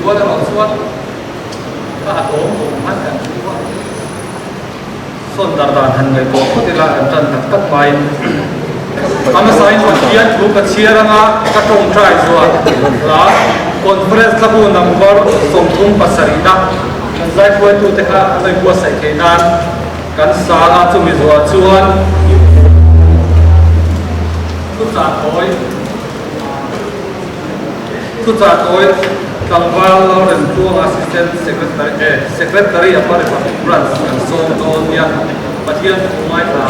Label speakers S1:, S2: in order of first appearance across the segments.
S1: chúa đã bảo chúa ta hạt ốm cũng hát cả chúa xuân đàn đàn hành người tổ có thể là trần thật cấp bài ama sai mà kian lu ka chia ranga ka tong trai zuwa la conference la bu number som thum pasarina kan zai khoi tu te kha lai bu sai ke nan kan sala chu mi zuwa chuan tu cha toi tangwal lo ren tuang assistant secretary apa branch kan som don ya pathian mai la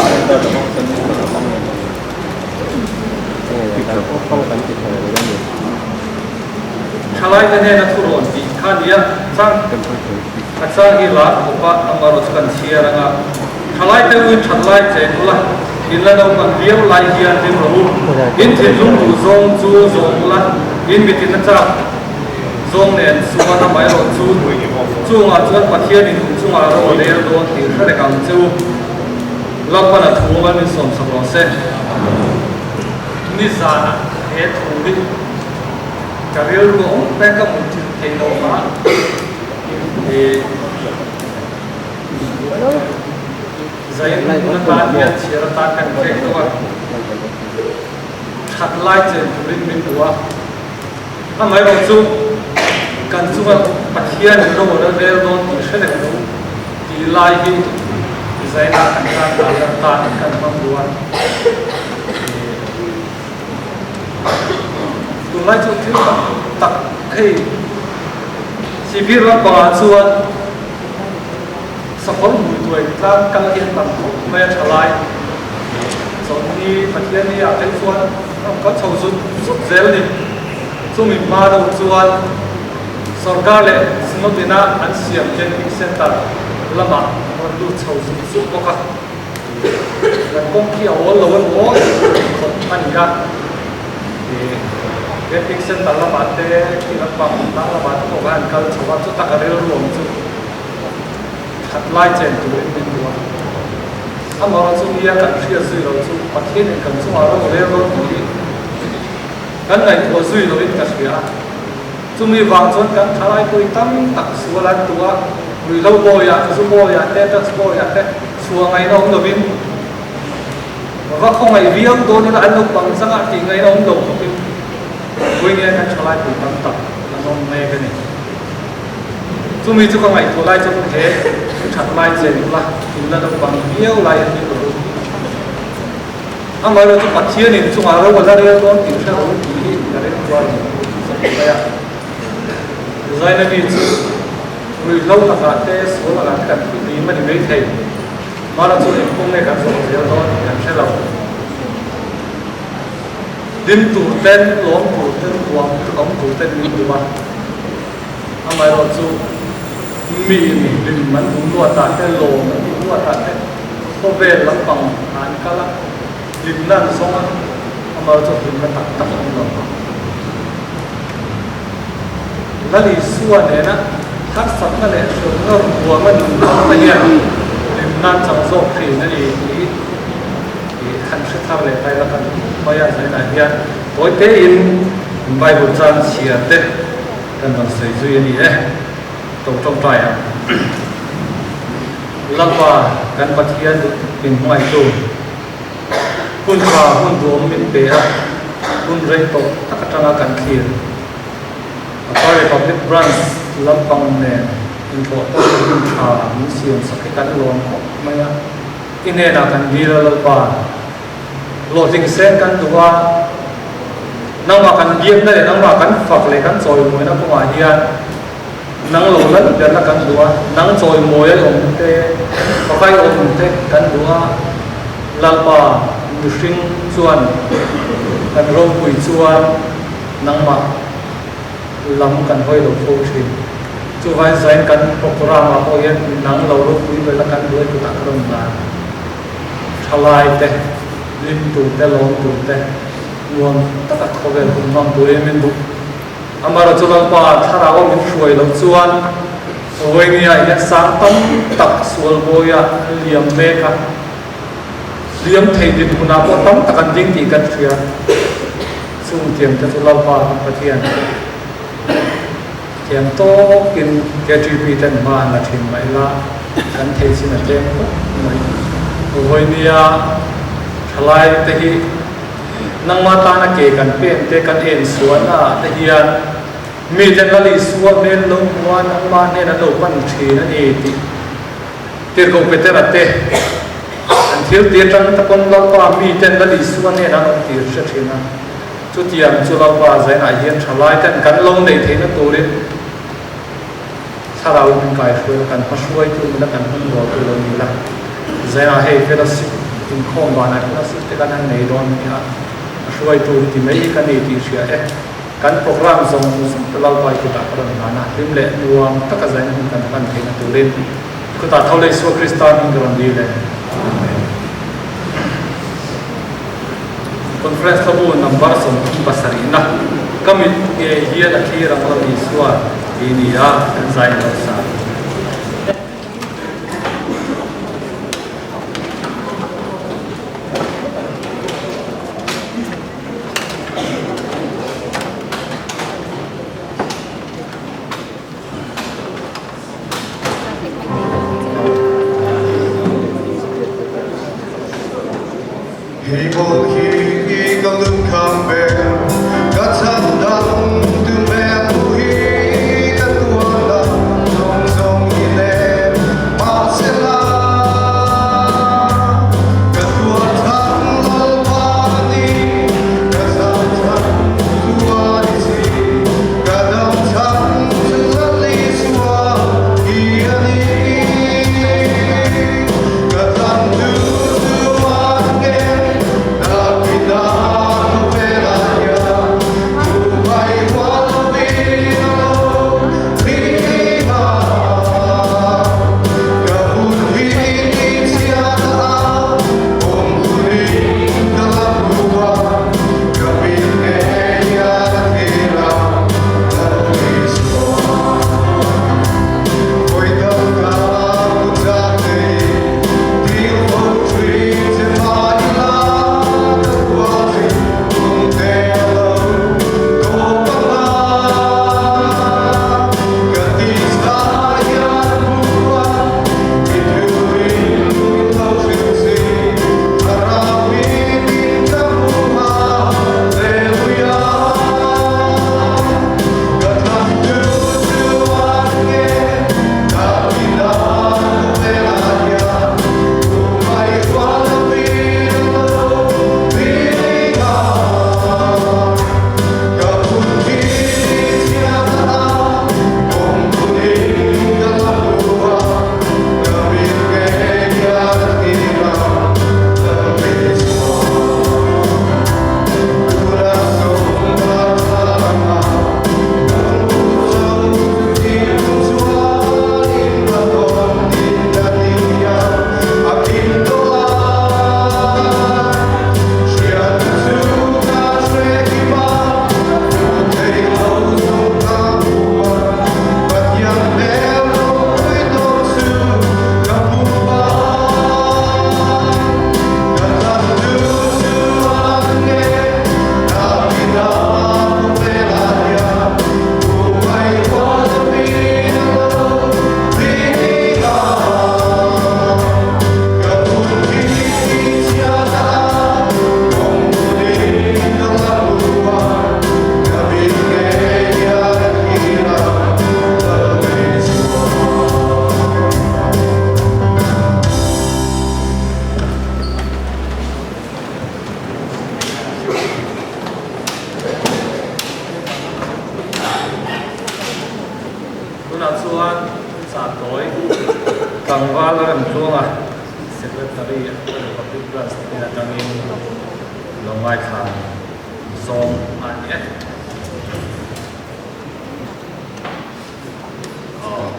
S1: Khalai tene na thuron di khania sang acha hi la opa amaro kan siara nga khalai te win thalai che la inla no kan riam lai hian dim ro in thil lung du zong chu zong la in mitin na cha zong nen suwa na mai ro chu nga chuan pathian in chu nga ro le do ti thare kam chu lakpa na thunga ni som sabro se ni zana he thuri career ko pe ka mu thi no ma e zain na ta ya chira ta kan ke to wa khat lai che rin min wa amai ro chu kan chu wa pathian ro ro le don ti shele ko ti lai hi zain na kan ta kan mam wa lai chu thiếu tak khi si vi ra ba chuan sapol mui tuai ta kal hian tam me thalai so ni pathian ni a tel chuan ka chho zu zel ni chumi ma do chuan sarkar le sinotina an siam training center lama on du chho zu ko ka la kong ki awol lo wo an ga cái fiction đó là bạn thế thì nó bằng đó là bạn có bạn cần cho bạn chúng ta cái điều luôn chứ thật lai trên tụi mình luôn à mà nó chúng ta cần chia sẻ rồi chúng bắt thiên này cần chúng ta nó đều luôn thì cái này có duy rồi cái gì à chúng mình vàng chuẩn cần thay lại tôi tâm tắc số lần tua người lâu bồi à số bồi à tết tết bồi à tết số ngày nó không được biết và không ngày viếng tôi nên là anh lúc bằng sáng thì ngày nó không được với nghe các cháu lại cùng tâm tập là non mê cái này chúng mình chú không phải thu lại cho thế chặt lại dễ là thì là được bằng nhiều lại như vậy anh nói là chúng bắt chia nên chúng ta đâu ra đây con tiểu sao cũng chỉ là đấy qua thì vậy à rồi này vì người lâu là cả thế số là cả cái gì mà đi mấy thầy mà là chúng mình không nên cả số nhiều thôi thì sẽ làm dim tu ten long tu ten quang ông tu ten mi tu ba amai ro chu mi ni dim man tu lo ta ten lo man tu lo ta ten ko ve lam pang an kala lim nan song amai chu dim na tak tak lo lali suwa ne na thak sak na le so no wa man ma ne lim nan chang zo khi na ni khăn sức thao lệ tay là cần bây giờ sẽ là hiện tối tế in bài bút trang xìa tết cần bằng xây duy đi đấy tổ trong trại à lâm hòa cần bắt hiện mình ngoài tù quân hòa quân đuống mình bể quân rây tổ tất cả trang cần thiền ở Republic Branch lâm bằng nè in tổ tổ quân hòa mình xiên sắc cái cán lon mấy á in này là cần đi ra lâm hòa lo ding sen kan tua nang ma kan biam na le nang ma kan fak le kan choi moi na ko ma hian nang lo lan der la kan tua nang choi moi om te ko kai om te kan tua lalpa mu sing chuan kan rom pui chuan nang ma lam kan hoi lo fo thrin chu vai zain kan pokora ma ko hian nang lo ro pui le la kan tua tu ta krom na thalai te lim tu te long tu te nuam tất cả khâu về cùng nằm tuổi mình đủ amara cho lang pa thara wa min shuai lo chuan oi ni ai ya sang tam tak sual boya liam me ka liam thei din kuna ko tam takan ding ti kan thria sung tiam ta cho lang pa pathian thiam to in KTP ten ma na thim mai la kan thei sin a tem ko mai hoi nia thalai te hi nang ma ta na ke kan pen te kan en suana te hian mi ten la li suwa men lo wa nang ma ne na lo pan thi na ni ti tir ko pe te ra te an thil ti tang ta kon la pa mi ten la li suwa ne na ti se thina chu tiam chu la pa zai na hian thalai ten kan long nei the na turin sarau min kai shoi kan pashuai tu na kan hun ro tu lo ni la zai na he fellowship in khom ba na fellowship te kan nei don ni ha pashuai tu ti mai kan nei ti sia kan program zong lau pai ku ta kan na lim le nuam ta ka zai na kan kan the na turin ku ta thole so kristan in ron di le conference ko number som pasari na kamit ge hian a thira ma ni suwa ini ya kan zai na sa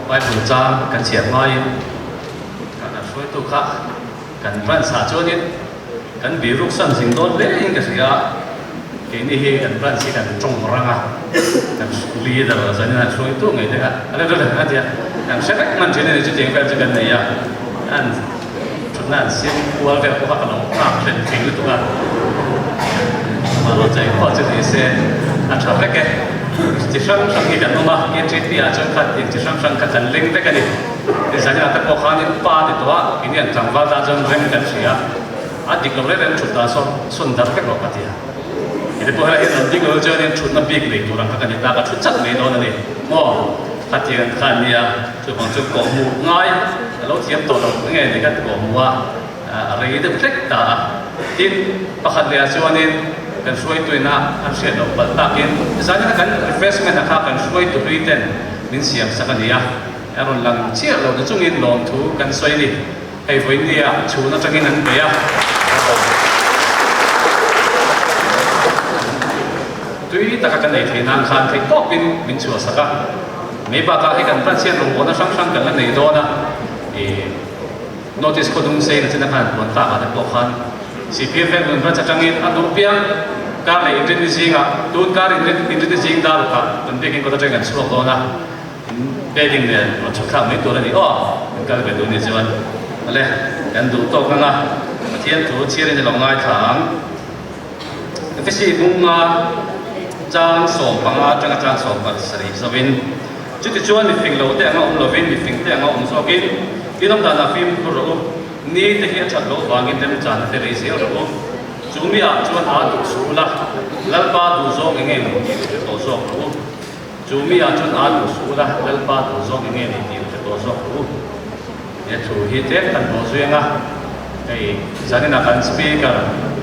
S2: mai phụ cha kan chiat mai kan a soi tu kha kan ran sa chonin kan bi ruk san sing don le in ka sia ke ni he kan ran si kan trong ranga kan li da la zan na soi tu ngai da ala da na dia kan se rek man chene je teng ka je kan ya an chun nan sim wa ve ko ha kan ka chen thing tu ka ma lo chai ko che ni se a cha rek ke chỉ sang sang cái gần mà cái chuyện thì cho khát chỉ sang sang khát thành linh đấy cái này thì sáng nay ta có khá nhiều ba thì đó cái này chẳng vào ra cho linh cái gì à đi câu lên chút ta xuân đắt cái loại cái gì thì bữa nay hiện đi câu cho nên chút nó big big tụi cái này ta có chút chắc mấy đó này mò phát hiện khá nhiều cho bằng cho cổ mù ngay lúc tiêm tổ đồng cái này thì cái cổ mù à rồi cái thích ta tin bắt hạt lẻ cho nên kan suai tu na an sia do bal takin zani na kan refreshment na kha kan suai tu riten min siam sakania aron lang chia lo de chungin lom thu kan suai ni hei voi ni a chu na changin an be a tui ta ka kan nei the nan khan thei to pin min chu saka me ba ka he kan pran sia ro na sang sang kan la nei do na notice ko dum sei na chana khan bon ta ma ko khan CPF kan pran changin adu piang ka nei introducing a tun ka introducing da ka kan bekin ko ta jangan sulo do na bedding ne no chakha me to ni ka be do ni jawan ale kan du to ka na thian thu chire ni long ngai thang cái gì cũng trang sổ bằng trang sổ bằng sari savin chút thì chuan mình lâu thế ông lovin mình thế ông so cái năm đó là phim của rồi ni thế hiện chặt lâu vàng cái tem chán thế đấy xíu rồi chúng mi chuan tụ số là lalpa tụ số cái nghe này tụ số rồi chúng mi chuan tụ số là lalpa tụ số cái nghe này tụ số rồi để chú hi thế thành bộ duyên cái gia đình là cần speaker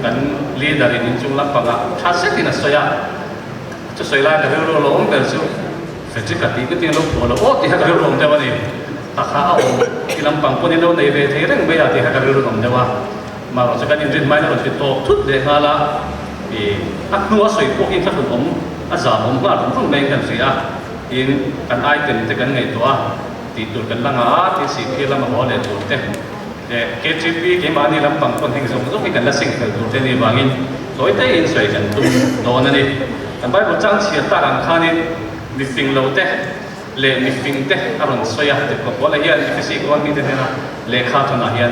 S2: cần leader in chung lắm bằng à sát thì là xoay cho xoay lại cái rô lỗ ông bên xuống phải chỉ cả tí cái tiếng lúc của nó thì hai cái rô lỗ đâu vậy ta khá ông thì làm bằng con đâu này về thế đấy bây giờ thì hai cái rô lỗ đâu mà nó sẽ cái những mai nó sẽ to thút để ha là thì ác nua xoay quốc in các ông giả ông mà cũng không nên cần gì in cần ai tiền thì cần ngày đó thì tụi cần lăng thì xịt kia là mà bỏ để tụi thế KTP cái mà ni làm bằng con hình dung cái cần là sinh khởi tụi thế này vangin rồi thế in xoay cần tụi đó này kan bai bo chang chia ta ran khanin mi fing lo te le mi fing te aron soya te ko bola hian mi si ko mi te na le kha thona hian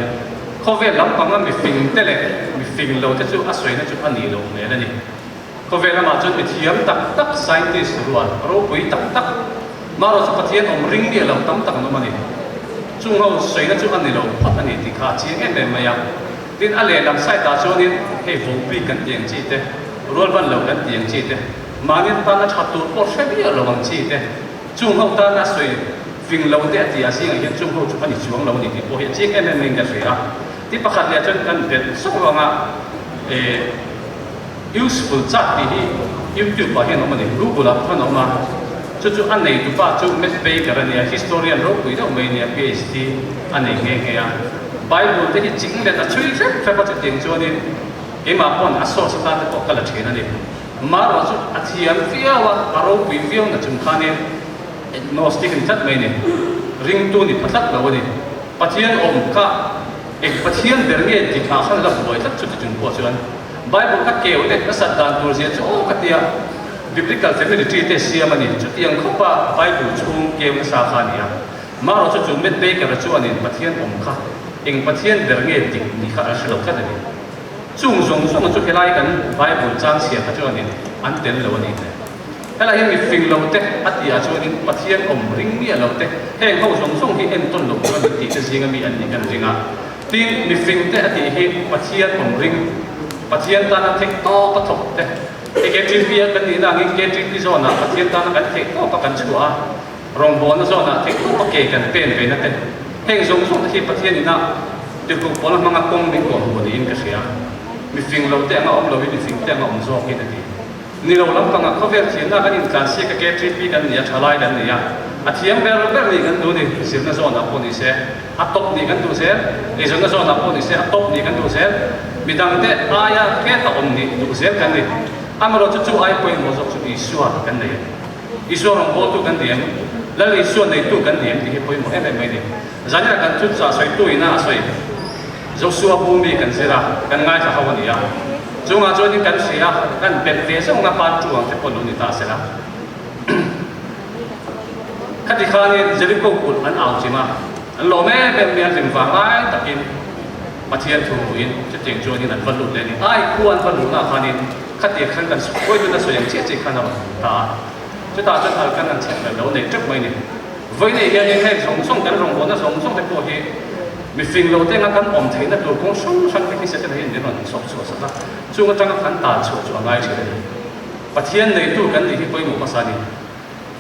S2: khove lam panga mi fing te le mi fing lo te chu a soi na chu ani lo ne na ni khove lama chu mi thiam tak tak scientist ruan ro pui tak tak ma ro chu pathian om ring ni lo tam tak no mani chung ho soi na chu ani lo phat ani ti kha chi em ma ya tin ale lam sai ta chu ni he vo pi kan tiang chi te rol ban lo kan tiang chi te mangin ta na chatu por shebi lo wang chi te chung ho ta na soi fing lo te ti asi ngai chung ho chu pani chuang lo ni ti po hi chi em ning ka ria ti pakhat le chen kan den so wanga useful chat ti hi YouTube ba hi no mani Google up no ma chu an nei tu pa chu mes be ka ria historian ro pui do mai nia PhD an nei nge nge ya Bible te hi ching le ta chui che fa pa te ting chu ni cái mà con ăn sốt ta thì có cái là chuyện này mà rồi chút ăn thiam phía và aro bị viêu là chúng ta nên nó stick in thắt mấy này ring tu thì phát thắt là vậy bắt thiam ôm cả bắt thiam để nghe thì ta không làm vậy thắt chút thì chúng có chuyện Bible các kiểu đấy các sát đàn tu diễn chỗ các tia biblical family tree xem mà này chút tiếng không ba Bible chung kiểu nó sao khăn nhỉ mà rồi chút chúng biết bây cái là chỗ này bắt thiam ôm cả bắt thiam để nghe thì khá là lâu cái này chung chung chút cái này kan Bible trang xia cái chỗ này anh tên lâu này cái này mình phình lâu thế at giờ chỗ này bắt hiện ring mi lâu thế hay không chung thì em tôn lâu cho mình thì cái gì cái mi anh đi cái gì tin mình phình thế at giờ bắt hiện bắt hiện ta nó thấy to bắt thọc thế cái chuyện gì cái này là cái chuyện gì rồi na bắt hiện ta nó cái thấy to bắt cần chua rong bồn nó rồi na thấy to bắt cái cần pen về nó thế hay chung thì bắt hiện na từ cuộc bỏ làm mang công mình của mình in cái gì mi phình lâu te ngom lo mi phình te ngom zo ki ti ni lo lam panga khover thien na kan in kan se ka ke trip kan ya thalai dan ni ya a thiam ber ni kan du ni sir na zo na ko ni se a top ni kan du se e zo na zo na ko ni se a top ni kan du se mi dang te aya ke ta om ni du se kan ni amaro chu chu ai point mo zo chu isua kan ni isua rong bo tu kan diam la li isua nei tu kan diam ti point mo em mai ni zanya kan chu sa soi tu ina soi Joshua bumi kan sira kan ngai sa hawan ya chunga choni kan sia kan bet te so nga pa chuang te pon ni ta sira khati khani Jericho kul an au chima an lo me ben mian jing fa mai takin pathian thu in che teng choni nan van lu le ni ai kuan van lu na khani khati khan kan koi tu na so yang che che khana ta chúng ta chân ở căn ăn chèn là đâu này trước mấy này với này hiện nay hay sống sống cái rồng vốn nó sống sống tại cổ hi mình phình lâu tên ngăn ổn thấy là đồ cũng sống sang cái sẽ hiện đến là sống sửa sửa chung cái trang khán tàn sửa sửa ngay chứ và thiên này tu cái gì thì quay một cái gì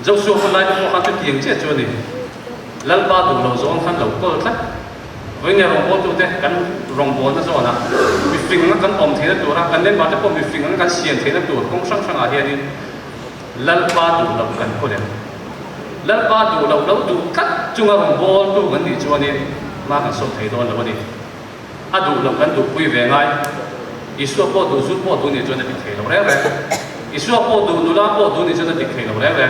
S2: dẫu số con lại có hai chút tiền chết cho này lần ba đủ lâu rồi khăn lâu cơ thắt với nhà rồng vốn tu thế cái rồng vốn nó rồi nè mình phình ngăn cái ổn thấy là đồ ra cái nên bảo cái mình phình ngăn cái xiên thấy là đồ cũng sang sang hiện đi lần ba đủ lâu cái có đấy lần ba đủ lâu đủ cắt chung cái rồng vốn tu cái gì cho nên mà cái số thấy đó là vấn đề đủ lâu cái đủ quy về ngay isu po du su po du ni cho nên bị thấy lâu đấy isu po du la po du ni cho nên bị thấy lâu đấy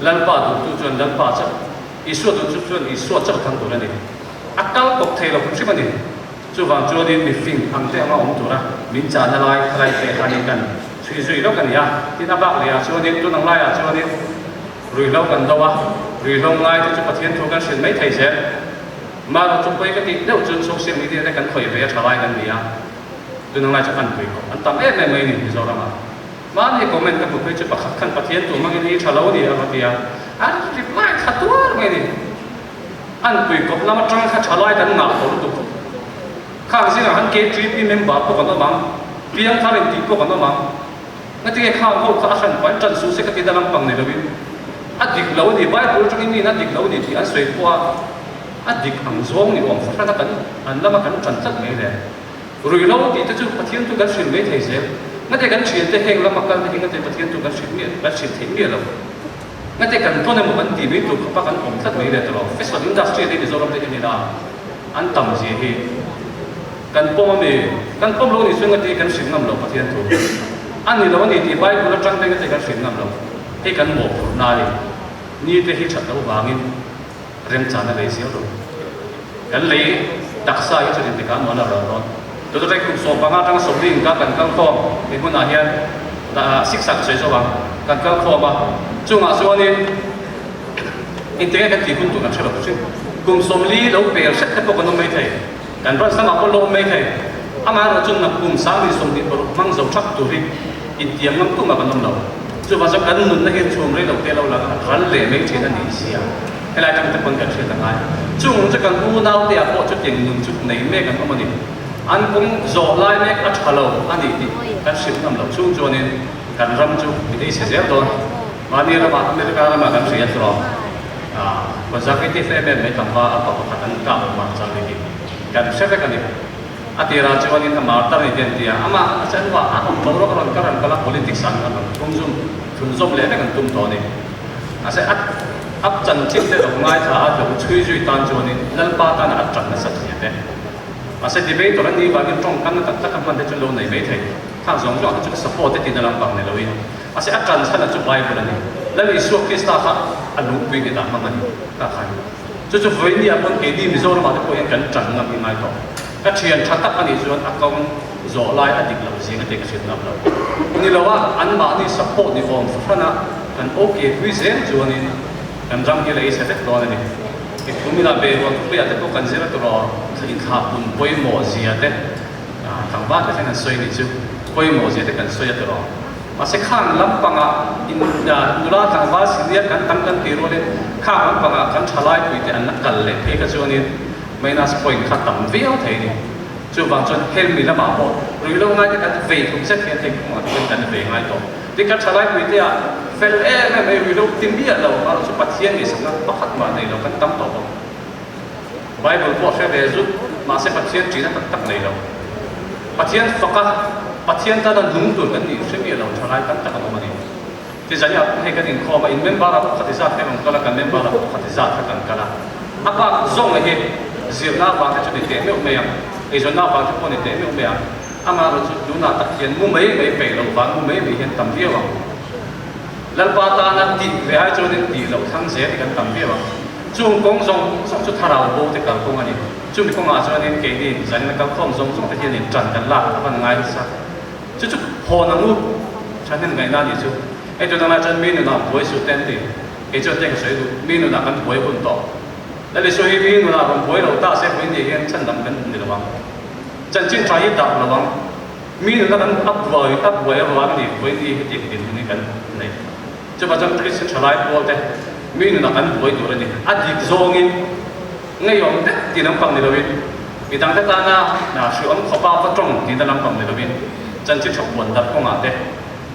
S2: lần ba du tu cho lần ba chắc isu du tu cho isu chắc thằng tu này akal cọc thấy lâu cũng xí này chú vàng cho nên bị phình hàng thế mà ông tu ra mình trả lại lại để khai nhận suy suy lâu cái này thì nó bảo là cho nên tôi năng lại cho nên rồi lâu gần đâu rồi lâu lại thì chúng ta thiên thu cái chuyện mấy thầy sẽ mà nó chúng tôi cái gì nếu chúng social media để cần khởi về trả lại cái gì tôi nói cho anh biết, anh tạm em này này rồi mà anh comment cái một cái chuyện bạc khăn bạc tiền tụi mang cái gì trả lâu đi à bạc tiền anh reply khát tuốt này anh biết có làm trang khát trả lại cái nào cũng được khác gì là anh kể trip member có còn đâu mà biếng thằng này có còn đâu mà ngay từ khi họ khát khăn phải chân số sẽ cái gì đó làm bằng này rồi anh biết lâu đi bài bữa trong cái này anh biết lâu đi thì anh xoay qua anh biết hàng giống này ông phát ra cái anh làm cái chân chất này đấy rồi lâu thì tôi chụp phát hiện tôi gần xuyên mấy thầy dễ, ngay tại gần xuyên tôi hẹn làm mặc cái ngay tại phát hiện tôi gần xuyên thấy nhiều lắm, ngay tại gần tôi này một vấn đề mấy tôi không phải gần ổn thất mấy đấy rồi, fashion industry này rồi làm thế này là, anh tầm gì thì gần pom lâu thì xuyên ngay tại gần xuyên ngầm lâu phát hiện tôi, anh thì lâu thì bài cũng là trang ngay tại gần xuyên ngầm lâu, hay gần một nào đi, như thế thì chặt đâu vàng rem chán là lấy xíu rồi, gần lấy đặc sai cho nên cái nó là rồi tôi thấy cũng số bằng trang số linh các cần kho thì hôm nay hiện đã xích sạc xây cho bằng cần kho mà chung là số này internet cái gì cũng tụi nó chơi được chứ cùng số lý đâu về sẽ hết có mấy thầy cần phải sang học lâu mấy thầy mà nó chung là cùng sáng đi số đi mang dấu chắc tụi đi tiếng lắm cũng mà còn lâu chứ mà sao cần muốn nó hiện chuồng đấy đầu tiên lâu là hắn lệ mấy chuyện là gì hay là trong cái phần cần chuyện là ai chung chỉ cần u nào thì họ chút tiền dùng chút này mấy cái mà đi anh cũng dò lại mấy cái hello anh đi cái chuyện làm lâu chung cho nên cần răm chung thì sẽ dễ thôi mà đi ra bạn America là mà cần sẽ rồi và ra cái tiếp theo bên mấy thằng ba apa apa kan cả mà sao đi cần sẽ phải cái này thì ra cho nên thằng mà ta này tiền tiền ama sẽ là anh không có cái politics anh không dùng lẽ cái tung to này sẽ áp chân chính để đồng ngay thà được truy duy tan cho nên lần ba ta là áp chân là sạch hiện đấy mà sẽ debate tụi anh đi vào cái trong căn tất cả vấn đề cho lâu này mấy thầy thằng giống cho chúng support cái tiền làm bằng này rồi mà sẽ áp chân là chụp bài của anh lấy vì số cái staff anh lúc quy cái đảm bằng cả hai cho với đi anh cái đi rồi mà tôi có cần chân ngầm như mai đó các chuyện chắc tất anh rồi account rồi lại anh định làm gì cái chuyện làm đâu như là anh mà đi support đi form phát na anh ok quý dễ cho nên em rằng cái này sẽ rất đó này cái cũng như là về còn bây giờ tôi cần sẽ là tôi thì khá cũng quay mỏ gì đấy thằng bạn thì phải xoay đi chứ quay mỏ gì thì cần xoay được rồi mà sẽ khang lắm bằng in là thằng bạn xin đi cần tăng tiền rồi đấy khang lắm bằng cần trả lại quỹ thì anh nãy cần lấy cái cho nên mấy năm point khá tầm véo thế này chứ bằng chân help mình là bảo hộ rồi lâu nay thì cần về cũng sẽ hiện thành cũng là cần về ngay đó thì cần trả lại quỹ thì fel này mấy lúc tìm biết là mà chúng ta thiên thì sống nó phát mà này nó cần tâm tổ Bible có sẽ về giúp mà sẽ phát thiên chỉ là tất này đâu phát thiên ta đang đúng tuổi cái gì sẽ biết là trả lại tất cả mọi người thì giờ này hay cái tình kho mà in member là phát triển hay bằng cái là cần member là phát triển hay cần cái là apa zong này diệp na vàng cho đến tiền mấy ông thì giờ na vàng cho con đến tiền mấy ông ama rồi chúng ta tập hiện mua mấy bể lầu vàng mua mấy hiện tầm tiêu lần ba ta là đi về hai chỗ đến đi lâu thang dễ thì cần tầm biết mà chung công dùng chút thà nào vô thì cần công anh chung thì công cho nên cái gì dành là công dùng thì hiện nên trần cần lạc và ngay sao chút hồ năng luôn cho nên ngày nào thì chú ấy cho nên chân mình là bồi số tiền thì cái chỗ tiền水mình là cần bồi vốn to để số mình là còn bồi đầu ta sẽ bồi gì hiện chân đầm cần gì đó bằng chân chính trái đậm là bằng mình là cần ấp vời thì bồi gì cái tiền này cần này cho bà chẳng Christian trở lại bộ thế mình là ăn bồi đồ này đi zongin ngay ông thế thì nằm bằng này rồi vì tăng thế ta na sự ông khó bao phát trong thì ta nằm bằng này rồi chân chỉ chọc buồn đặt công thế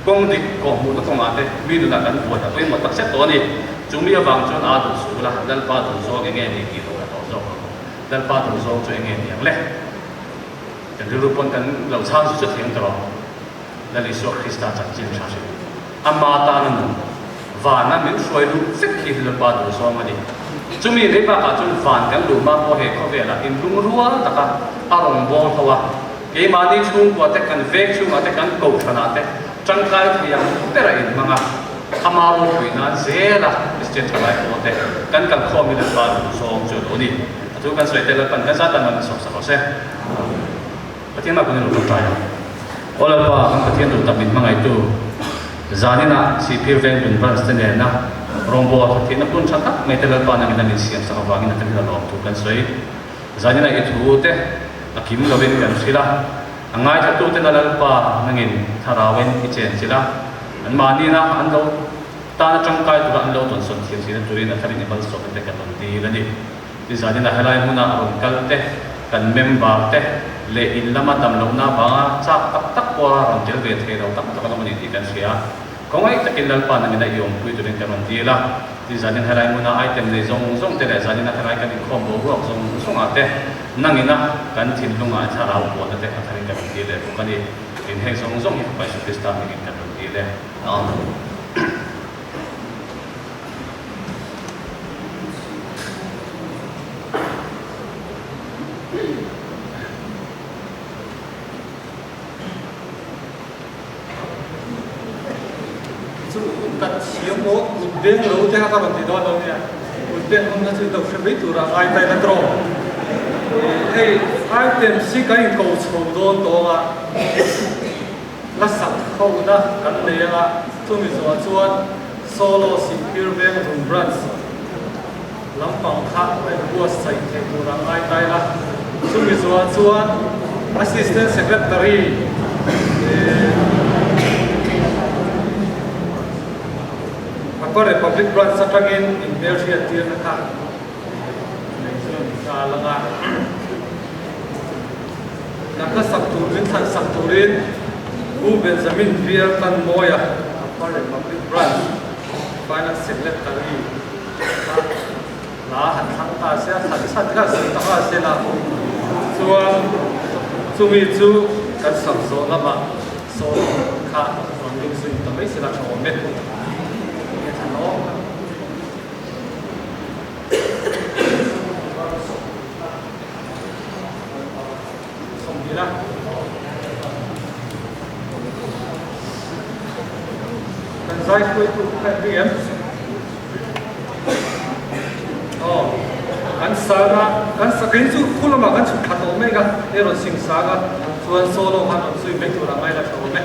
S2: công đi công mua công thế mình là ăn bồi là tôi một tác xét đó này chúng mình vàng cho nó đủ số là đàn ba đủ số nghe đi kỳ đồ là đồ đàn ba đủ số cho nghe tiếng lệ cái điều quan cần lâu sáng xuất hiện đó là lý do Christa chẳng chịu sao chứ amma ta nó và nó miễn xuôi đủ phích khi đàn ba đủ số mà đi chúng mình thấy bà cả chúng phản cái đủ mà có hệ có vẻ là in lung rúa tất cả arong bong thôi cái mà đi chung qua tất cả vek chung qua tất cả cầu thằng nào tất trong cái thì yang tất cả in mà Amaro quỷ nó dễ là Christian trở lại của thế căn căn kho mình là ba đủ số chỗ đó đi chúng căn sợi tên là phần căn sát tận mình sọc sọc xe cái tiếng nào cũng được trai ở là ba cái tiếng được tập mình mang ngày tu giá này là chỉ phía ven biển Vân Sơn này na rombo cái tiếng nó cũng chắc mấy tên là ba này mình xem sao vàng này tên là lồng tu căn sợi giá này là ít thu thế là kiếm là bên gần xí la ngay cho tu tên là ba nên thà ra bên cái chuyện xí la anh mà đi na anh đâu ta trong cái tụi anh đâu tuần xuân thiên sinh tụi nó thay những vấn số cái cái vấn đề là gì bây giờ như là hai muna ở cái thế cần member thế lệ in lama tầm lâu na ba chắc tắc qua rồi chơi về thế đâu tắc nó mình đi cái gì à có ngay cái lần pan mình đã dùng tụi cái vấn đề là bây giờ như hai muna item này dùng thế là giờ như là hai cái combo rock dùng à thế năng ina cần thiên lung à thà rau của nó thế thay cái vấn đề là cũng cái này in hay dùng phải sử dụng mình cái vấn đề là
S1: đặt chiếm một đêm lâu thế các bạn thì đó đâu nhỉ một đêm hôm nay chúng tôi sẽ biết tụi rằng ai tay nó trộn hey ai tiền sĩ cái cầu sầu đôn đó à là sẵn khâu đó cần này là chúng mình nói chuan solo sĩ kêu về dùng brands lắm bằng khác phải mua sạch thì tụi rằng ai tay là chúng mình nói chuan assistant secretary có Republic Branch sát trăng in Belgium tiền là khác này là là nằm các sập tủ đến thành sập tủ đến u Benjamin Vier tan moya có Republic Branch Finance Secretary là hẳn thằng ta sẽ hẳn sát các sự ta sẽ là chú mi chú các sập số là mà số khác còn những sự ta mới sẽ là chỗ mệt cần giải quyết cái điểm kan saga kan sakin chu khulama kan chu khato mega ero sing saga chuan solo han on sui me tura mai la tho me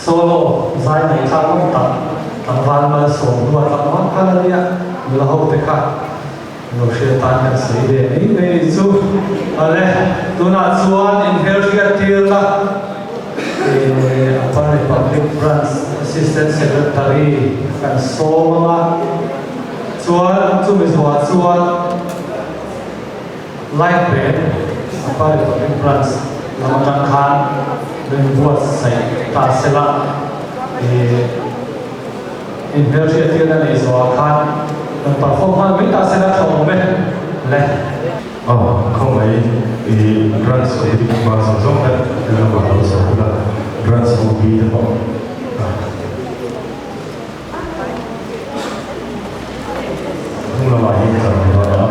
S1: solo zai này sang không tập tập van mà sống và tập mắc khá là nhẹ là hậu thế khác nó sẽ tan cái sự để ấy về chú ở đây tôi nói chuan in here here là upon Republic Branch Assistant Secretary kan soma chuan chu mi zuwa chuan light pen upon Republic Branch lamang khan ben buat sai ta sela in here here na ni zuwa khan dan perform ha mi ta sela thong me le
S3: không ấy thì branch của cái công ty sản xuất đấy là bảo đầu số là branch của cái đó không là bài hiện trạng của đó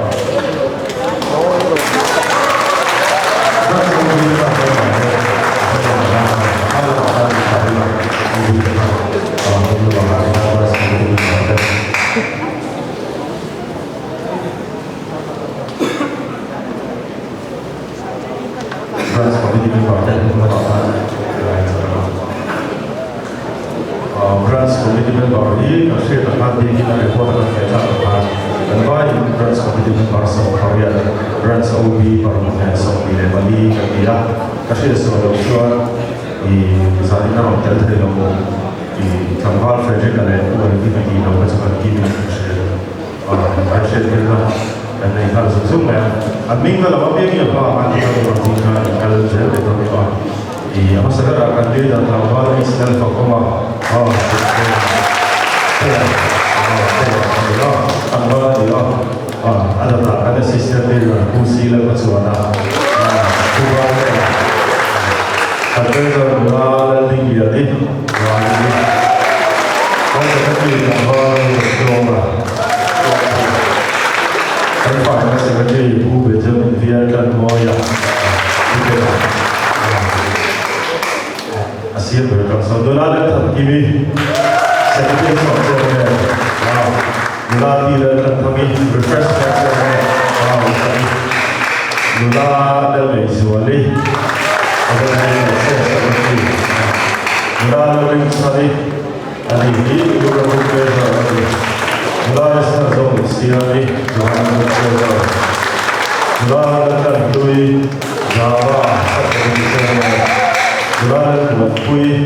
S3: branch của cái là cái này hay là cái branch committee member branch committee member ini kasih tempat di kita report dan kita tempat dan baik branch committee member sekarang branch OB permanent OB lebali kerja kasih sesuatu usulan di saat ini orang terlihat dalam di tempat Frederick dan orang kita di dalam tempat kita kasih kita dan ini hal sesungguhnya Amin kalau apa yang apa akan kita lakukan kalau saya berdoa di apa segala akan dia dan tambah Islam fakoma tambah dia ada sistem dia kursi lah macam mana ada jual tinggi ada jual ini kalau kita tambah dua Kan Pak Sekretari Ibu Betul biarkan Moya Asyik berkata saudara dan kami Sekretari Sekretari Mula tidak kami refresh Sekretari Mula dan Iswali Ada yang Sekretari Mula dan Iswali Ada ini juga berkata Mula sa zong siari Tuhan berkata Mula datang tui Jawa Satu berkata Mula datang tui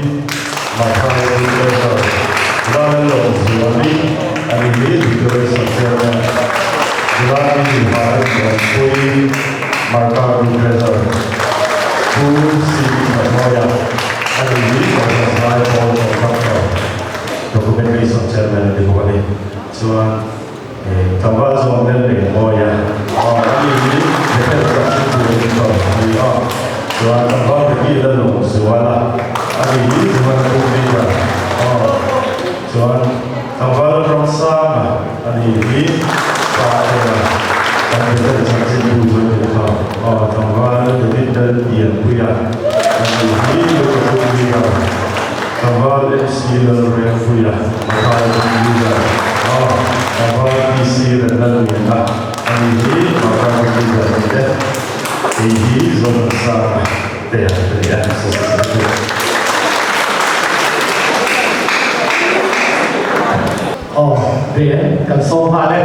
S3: Makai berkata Mula datang suami Ini juga berkata Mula datang tui Makai berkata Kursi Moya Ini berkata Saya berkata Dokumentasi sosial dan dibuat Soan tambah soal dari Moya, ini kita berhasil untuk soal tambah pergi lalu soal ini cuma kita soal tambah rasa ini dan kita berhasil untuk tambah kita dia punya ini kita tambah skill yang punya kita Abang isi rendah minta, ini maka kita tidak, ini zona sana, tidak sesuatu.
S1: Dia kan sofa le.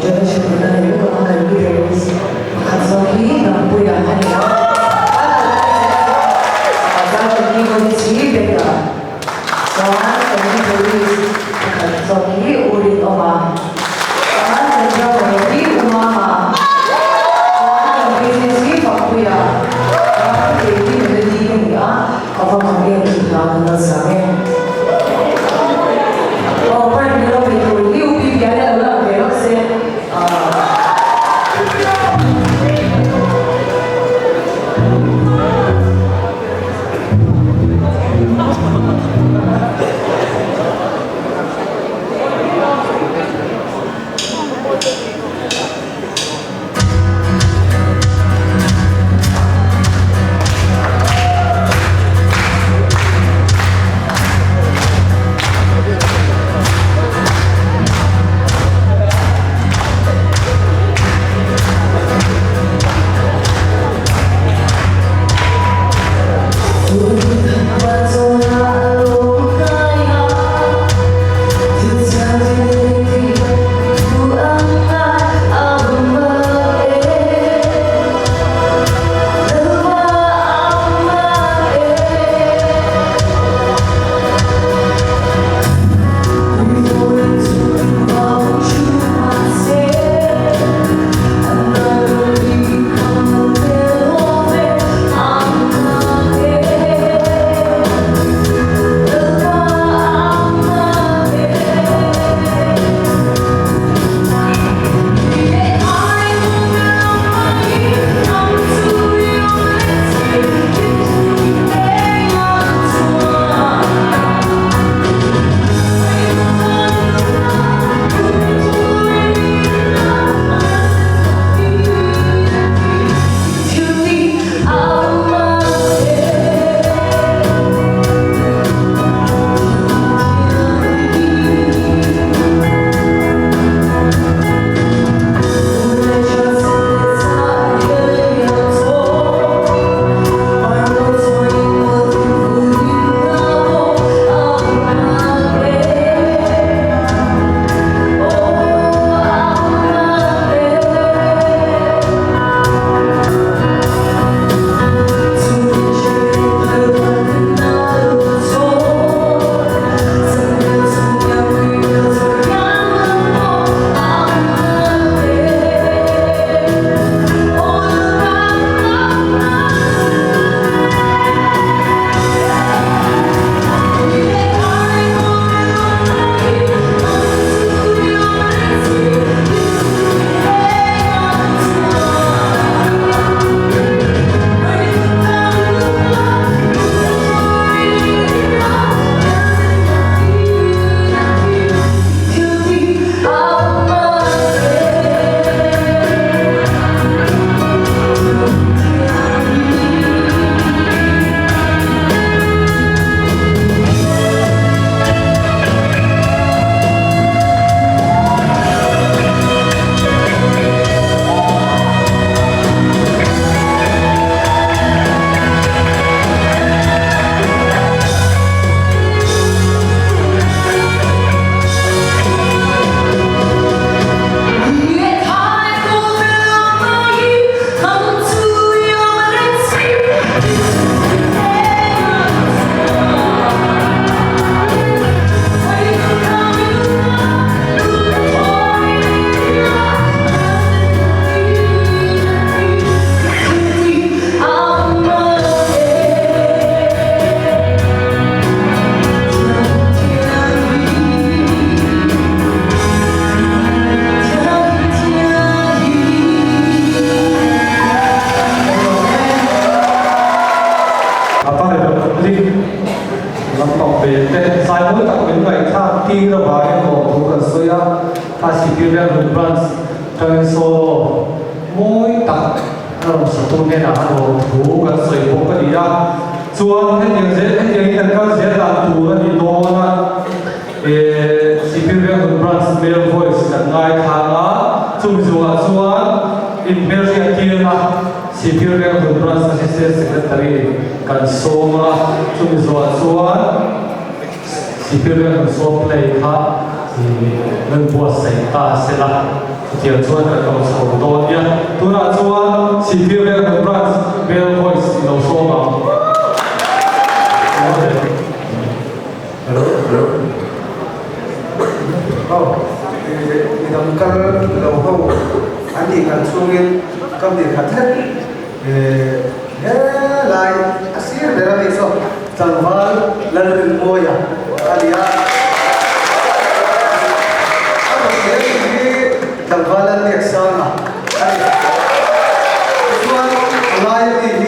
S4: Jadi sebenarnya itu akan diurus, kalau kita punya hanya kondisi beda. Soalnya ini polis soalnya urit oma. Soalnya kerja berarti umama. Soalnya bisnis ini pakuya. Soalnya ini menjadi ini ya. Apa mungkin kita mengenal
S1: về tên sai mỗi tập đến ngày tham ti là bài của thủ cần soi á ta chỉ tiêu ra một branch trong số mỗi tập sử dụng nên là thủ cần soi bộ cái gì đó chuan hết những dễ hết những cái các dễ làm thủ là đi lo na chỉ tiêu ra một branch male voice cần ngay thang á chung chuan chuan in male tiền là chỉ tiêu ra một branch assistant secretary cần số mà chung chuan chỉ tiêu ra một số play khác thì nên buat xảy ta sẽ là tiền chuan cần có số to nhá tu là chuan chỉ tiêu ra một branch male voice thì nó số mà
S5: hello 이런 걸 하고 아니 간 속에 감리 같은 라이 아시르 베라에서 장발 라는 뭐야 아니야 장발은 엑사나 아니 그건 라이이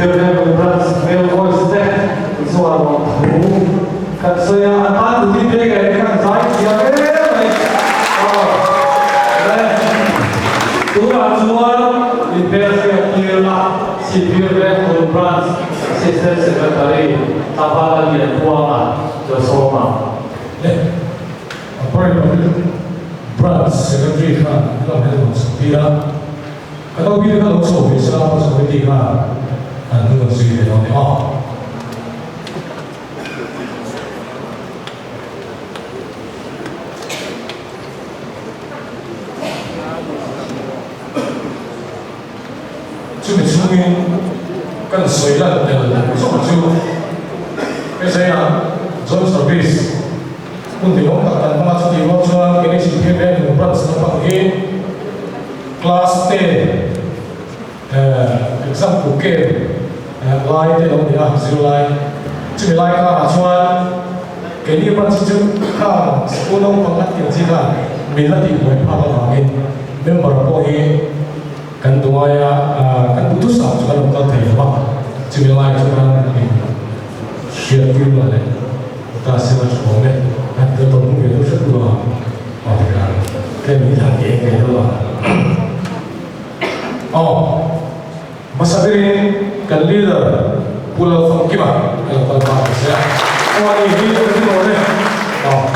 S1: Superior Branch Male Voice Tech so our kan saya akan di bega kan saya siapa ni Tuhan semua di versi Puyula Superior Branch Assistant Secretary Kepala Bidang Keuangan Josoma.
S6: Apa Branch Secretary kan kita ada Superior. Kalau kita kalau so bisa apa seperti kan, anu mesti kita tahu. kan水烂的，做就，那谁啊，做 service，问题我们讲嘛，自己我说给你是偏偏有不是那帮人 class 10，exam 不给，line 的东西啊，zero line，这个 line 看穿，给你不是就看，我弄放那电视看，没那地方拍到哪里，没有把它播去。kan tuaya kan putus lah juga lokal teh apa cemilai juga share film lah kita sih semua ni ada tolong video semua apa kan kan ni tak kayak lah oh masa ini kan leader pulau Fakimah kalau bahasa oh ini mana oh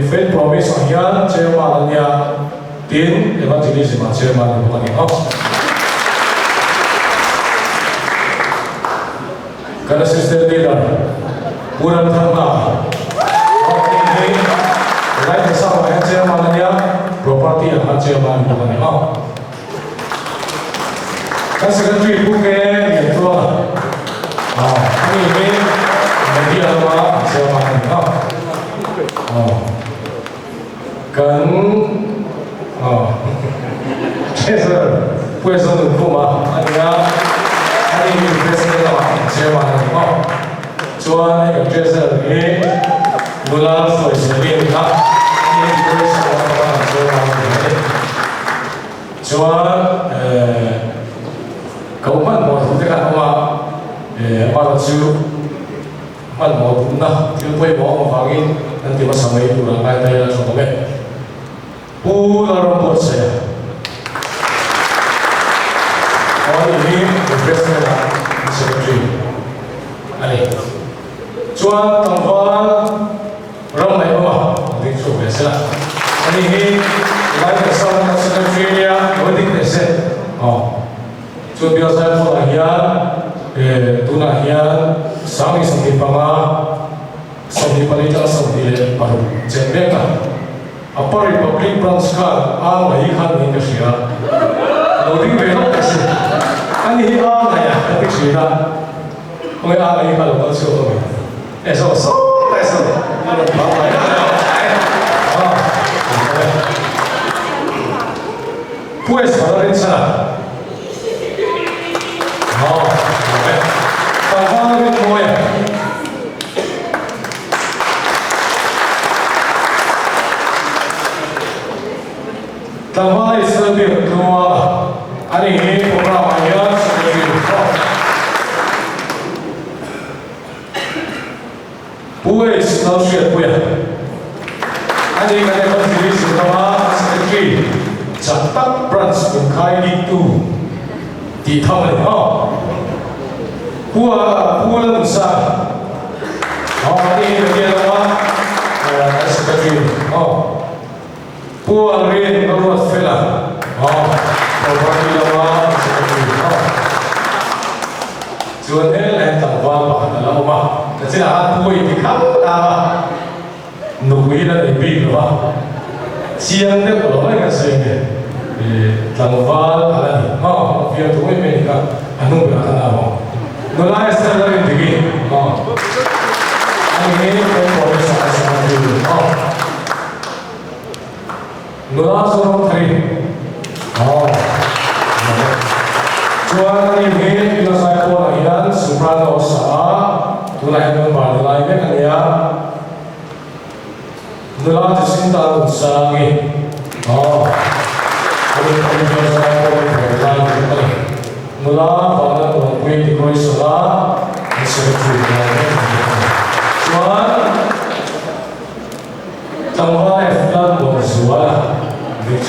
S6: faith promise akhir ceweknya Tin evangelis chairman ng mga house. Kada sister leader, punan tama. Okay, right sa mga chairman niya, property ang chairman ng mga house. Kasi secretary buke ito. Ini hindi ang chairman ng house. Kan这是不会说很酷吗？那你要，那你有角色的话，接完了以后，做那个角色你无论做什么他，你不会说他做完了做搞慢模图这个的话，把它就慢模图呢，就会模仿反应，那地方什么一路了，来来来什么呗。Pulau Rambut saya. Orang ini presiden secretary. Ani. Cuan tanpa ramai rumah. Ini tu biasa. Ani ini lain kesalahan secretary dia lebih presiden. Cuan biasa pun ahian, tunahian, sami sami pama, sami panitia sami baru jembeka. Apa Republik Branch kan mai kan ini siapa? Loading belok kasih. Kan ini ya, tapi siapa? Kau mai kan lokal siapa? So, mana bawa ya? Pues kalau ini sana. Tanpa ini mau ya. Tanpa istirahat dua, hari ini program ayat seperti buat selalu buat. Hari ini kita berdiri bersama seperti catat branch berkait itu di tahun ini. Buat besar. Hari ini kita seperti Puan Rin Norwat Fela, properti lama seperti Jual yang tanpa bahan dalam rumah. Jadi akan puai dikam nungguin dan ibu rumah. Siang dia kalau mereka sehingga tanpa ada ni, biar tuai mereka anu berada apa. Nolai setelah ini tinggi, ini boleh sangat dulu. Nula sorong teri, Jual ini bila saya pelayan suprano sah, tunai dengan lainnya kan ya. Nula tersinta usahain, kalau saya pelayan Nula pada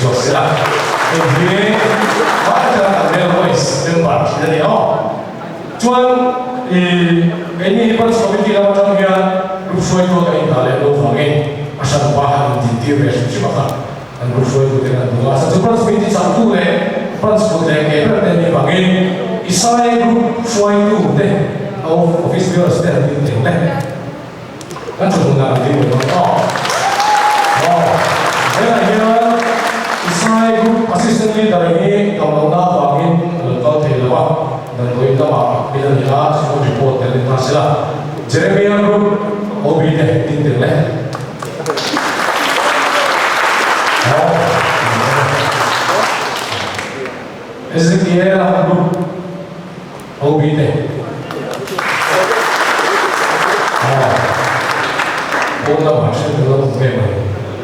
S6: 做事啦。因为我这个没有voice，没有把提的了哦。专ini pas komiti lawan dia grup suai itu dari dalam dua orang asal bahan di TV sebab kan grup suai itu dengan dua asal pas komiti satu pas komiti yang ini bagi isai grup suai itu deh au office biar sudah di deh kan cuma nanti oh ya isai grup assistant leader ini kalau nak bagi kalau terlalu dan kau itu apa? Bila ni lah, semua report dari Nasila. Jeremiah Group, OB deh, tinggal leh. Ezekiel Group, OB deh. Kau nak masuk dalam memang.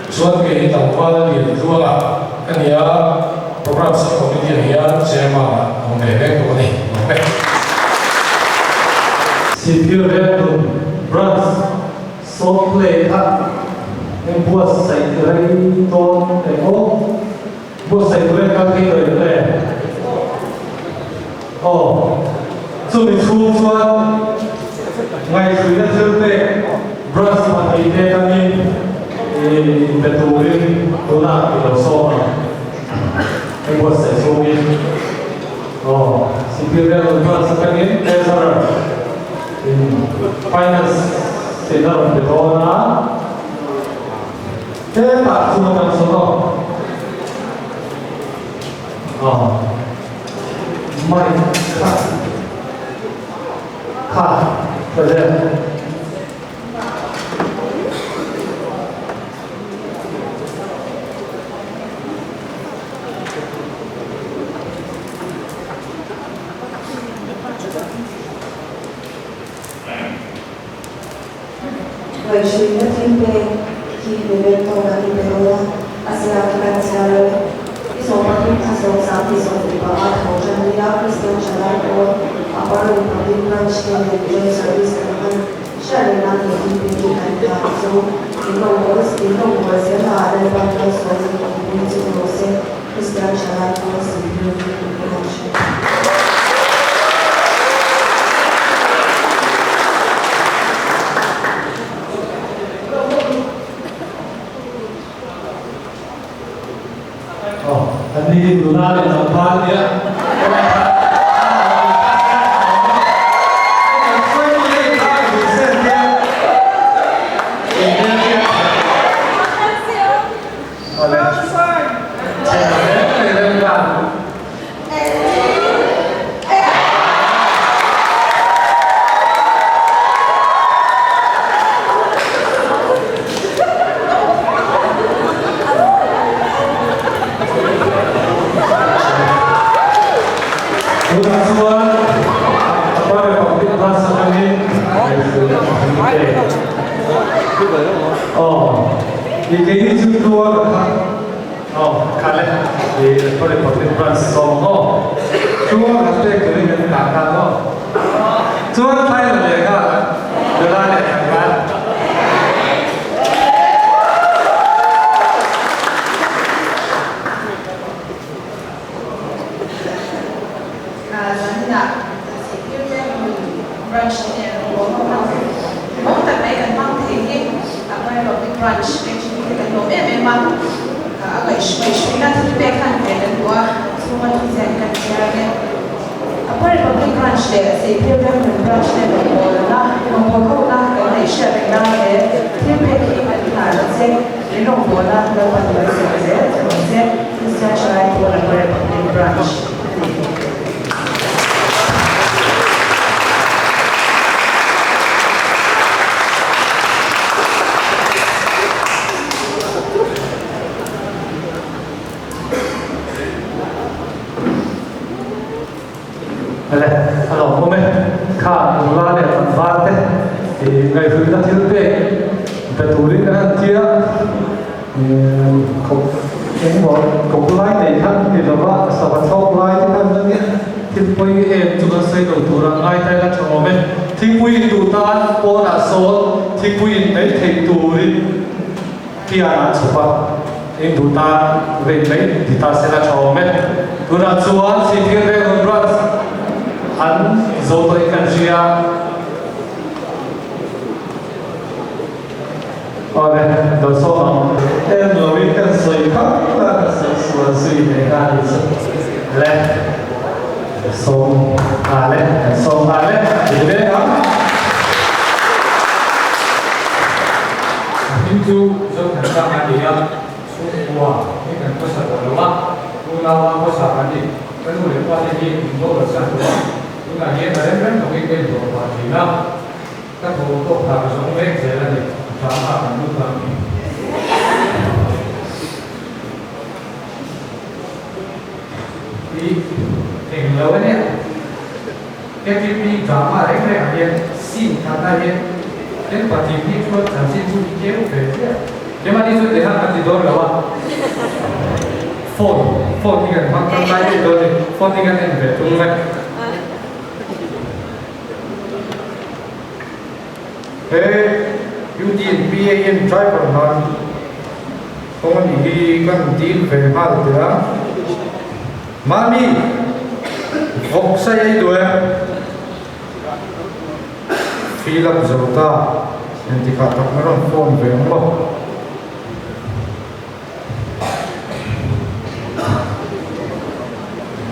S6: Suatu kita tampal dia dua lah. Kan dia program sekolah dia sama orang kau ni.
S1: Si phiêu lên tụi bronze số play thắt em bua sấy tới tôn để ô bua sấy tới các cái người này chúng mình thu chuan ngày thứ nhất thứ tệ bronze mà thấy thế ta nhìn về tù đi tôi làm cái đầu số em bua sấy số đi si phiêu lên tụi bronze các cái treasurer finance center of the Dona. Thế bạn chung làm số đó. Mày khá bây giờ
S4: Vậy suy nghĩ thêm về khi về bên tôi là đi về đâu Asia kita selalu di soal ini hasil saat di soal di bawah hujan dia Kristen jalan apa yang diperlukan sebagai joint service dengan syariat yang diberikan so ingin boros yang ada pada soal ini proses Kristen jalan sebelum dilakukan.
S1: Ini Luna dan Tampan ya. Ini juga kalian di public transport cuma nanti kalian katakan cuma saya mereka jalan kan
S7: branch actually kita no memang agak isu nak terpekan dengan dua semua dizainkan secara apa republic branch dia saya branch dia berbola membawa lah orang Asia dengan terpekan ada saya renung bola dapat bersejarah saya secara bola republic branch.
S1: Kalau kami kah mula ni manfaat di ngày thứ nhất thứ tệ betul kan dia cũng cũng lại để thân thì là vợ sao sau lại thì thân nữa thì bây em chúng ta xây đầu tu rằng ai tay là cho mình thì bây tu ta bỏ ra số thì bây ấy thì tu đi kia là chụp in duta về lấy thì ta sẽ là cho mẹ tu na chuan si thiên về hồn ra hắn dấu tới cần ria đây đồ số mà em nói với cần soi khắp là soi soi suy để ra đi lên sông lên thì biết không
S6: Itu so tentang dia semua ini kan pasal berlawa, berlawa pasal tadi. Kalau lepas ini untuk bersatu, kita dia mereka mungkin berdoa juga. Kita untuk harus memiliki jalan sama untuk kami. Di tinggal ni, KTP drama mereka dia sin kata dia. Then pati ni tu jangan tu dia berbeza. Cuma ni tu dia nak tidur lawa. Phone ni kan makan tadi tu phone ni kan yang betul kan. You did BAM driver man. Kau ni kan deal bermal dia. Mami, vok saya itu fill up zota nanti katak meron phone bemo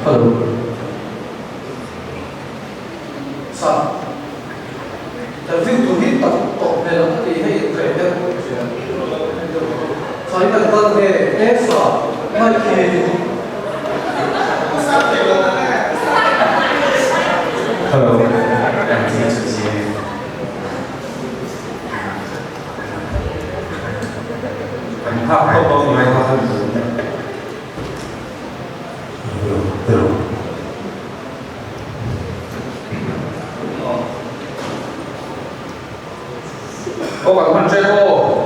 S5: Hello sa interview tu ni tak dalam tadi hey trader saya nak tanya sa mai ke
S3: Hello. Không có người nào hơn.
S1: Có bạn bạn chơi cô,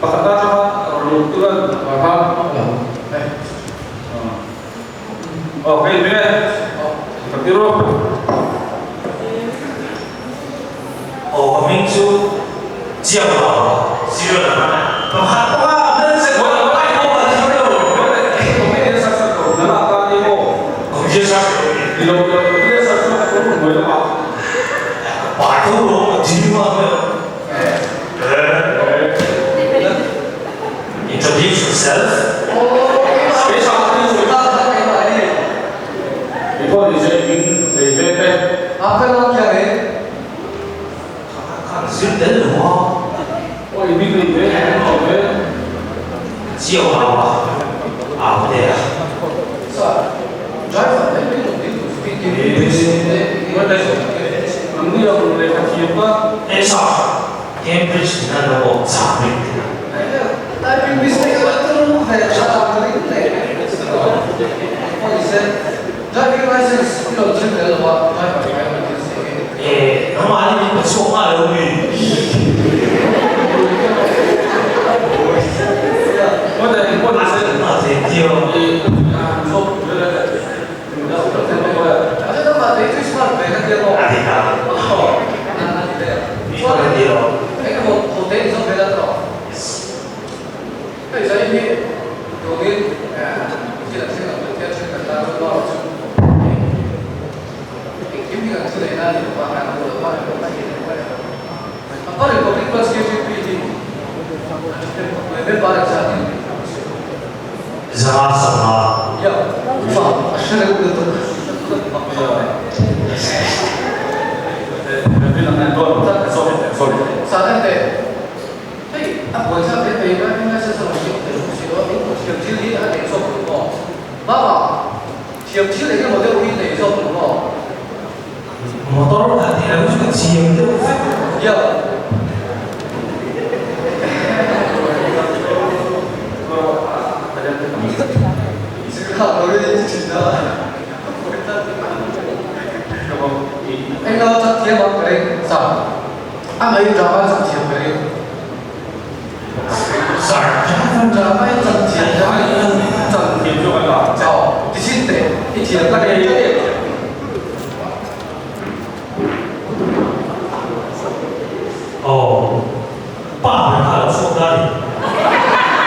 S1: bạn ta cho lục tuân và không. Ok, biết. Tập tiếp luôn.
S8: Mình chú chiều vào siêu là mà hát qua nên sẽ có một cái câu mà thiếu đâu
S1: Không biết sao sao cậu nó là ta đi bộ.
S8: không biết sao
S1: Đi đâu đâu biết sao sao có một người đâu mà.
S8: bài thú đồ mà chỉ mà introduce yourself
S1: Biết sao đi rồi ta thấy cái này đi. Before you say in the event,
S5: apa nak cari
S8: duyên đến rồi không
S1: ôi biết gì thế em không biết.
S8: chiều vào à đây à
S5: sa driver ni tu speak
S1: What does anh đi đâu để phát triển quá.
S8: ê sao Cambridge là nó bộ giả định
S5: tapi mistake tu hai cara kali ni what is it driving license you know drink the law
S8: nó mà đi một số mà đâu mình
S1: What does it
S8: nó thì tiêu
S5: ada tempat itu smart banget dia loh
S8: à thì cả
S5: nanti
S8: nó là tiêu
S5: Ini hotel itu beda terus. Kayak saya ini, mungkin tidak sih nggak berarti saya kata luar. Ini kan sudah ada di bawah kan udah apa apa republik plus KTP ini. Lebih banyak saat ini.
S8: giá sama
S5: Ya, wah, asyik udah tuh. Saat itu, hey, apa yang saya berikan ini saya sama siap cili ada yang sok berapa? Bapak, siap cili kan model ini sok berapa?
S8: motor là thì nó juga siang itu
S5: Ya. Sekarang orang ini cinta. Anh lo chắc thiệt bằng cái sao? Anh ấy drama chắc thiệt cái
S8: Sorry.
S5: drama chắc thiệt chắc thiệt cho anh là sao? Thì xin để thì thiệt cái này
S8: Ồ, 爸爸看了说哪里？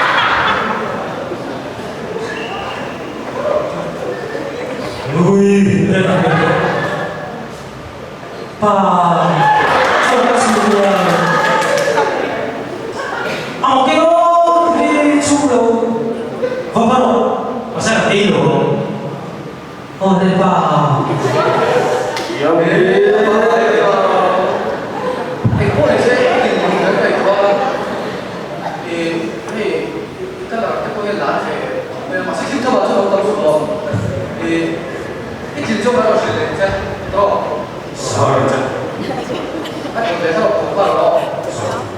S8: 把这个是啊，给我你出了，爸爸咯，我想给咯，哦，你爸，
S1: 有嘅。
S5: 我哋即係見緊係講咩？得啦，一個人攬係馬上聽到話就講到咗，一條鐘喺度説嚟啫，多
S8: 12隻，
S5: 一條嚟喺度講翻咯。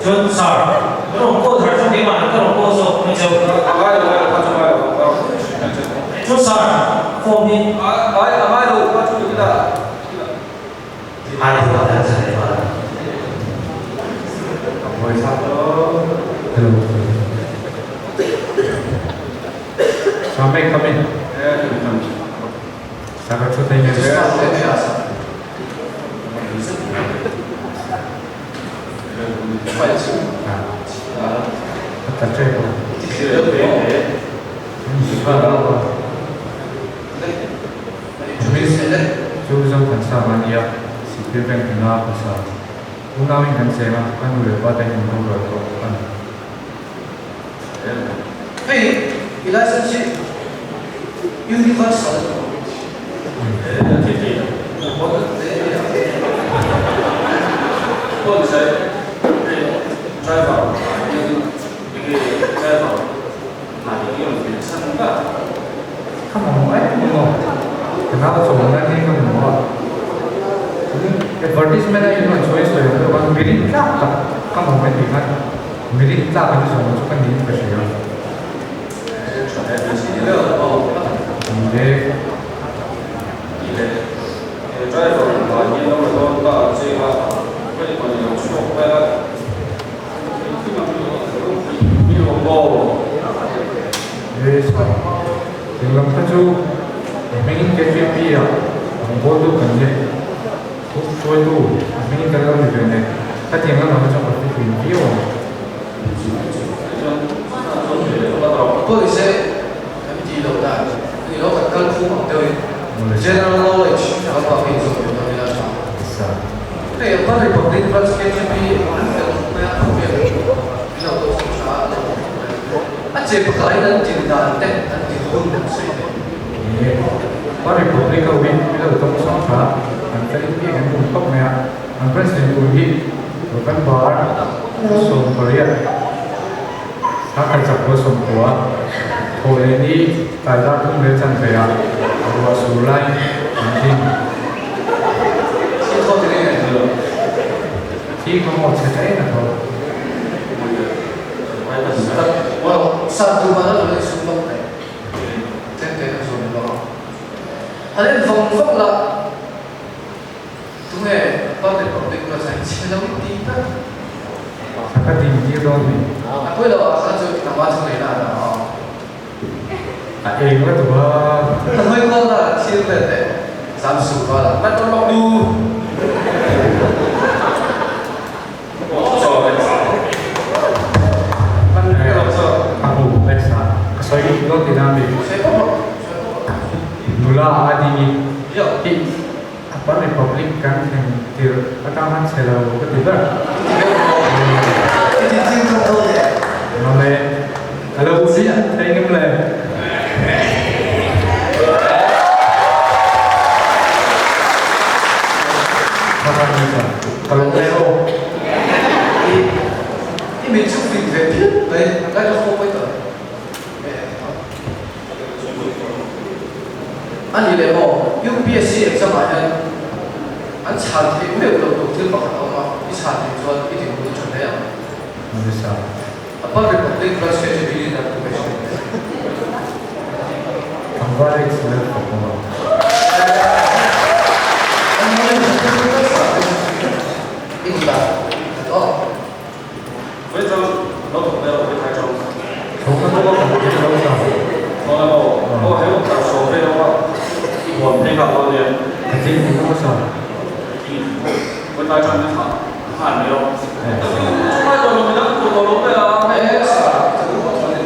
S8: 就12，嗰種波台中幾萬，嗰種波數你就就12，方便。
S1: 買到我出去啦。
S8: 買到我哋一齊嚟啦。
S1: 會差唔多。Some may come in. Saka to the next.
S5: 快速
S1: That's it. Juzang kansa mania, si Pilben kena pasal. Unawin kan sema, kan udah pada yang berapa kan.
S5: 嘿，你来生气，有地方少的。
S3: 或者是采访一个采访，哪一个人参加？
S1: Kamu mau kenapa sebenarnya kamu mau? Advertisement itu choice lah, itu kan mirip lah, kamu mau lihat mirip lah kan semua itu kan ini persiapan. Jadi,
S3: 采访把你那么多大这个，为什么有说回来？没有过。
S1: dalam tujuh ingin KPP ya, bodoh kan je, itu ingin kalau macam ni, tapi yang mana macam seperti ini,
S5: Police kami di luar, di luar kan kumpulan general knowledge apa itu sebenarnya. Nah, yang paling penting adalah KPP aja berkaitan dengan dan dihubung
S1: Iya, kalau Republik Awin kita betul sama, nanti ini kan untuk mereka, presiden Ugi bukan bar, Korea, akan campur semua, Korea ini tidak pun berjalan kaya, dua sulai, mungkin, si kamu ceritain atau?
S5: Well, satu mana boleh sumbang ni, tentu sumbang. Ada fungsi lah, tu ni public saya cakap kita.
S1: Sangat tinggi dong ni.
S5: Aku dah asal tu nama tu ni lah.
S1: Itu tu bah.
S5: Nama itu lah, siapa tu? Samsung lah. Macam mana tu?
S1: Aku peksa, kesoy itu tidak ambil. Nula adi apa Republik kan yang akan selalu ketiga. Namanya kalau usia saya ingin mulai. Apa bisa? Kalau Leo
S5: ini cukup efektif, baik, agak cukup itu. Ani lemo, UPSC exam ada, an cantik,没有doktor bakal apa, ini cantik jual itu bukan cuma ya.
S1: bisa.
S5: Apa Republik plus KJB dan profesional.
S1: Kembali selalu berkembang.
S5: Inilah, oh.
S3: 非常老同的会台中，
S1: 从那个感觉到上，
S3: 从来我还有打收费的话，我没看过的，
S1: 肯定比那么少。
S3: 会台中的看没有，太多了，没得多多费啊，
S5: 哎，是啊，这个我同意。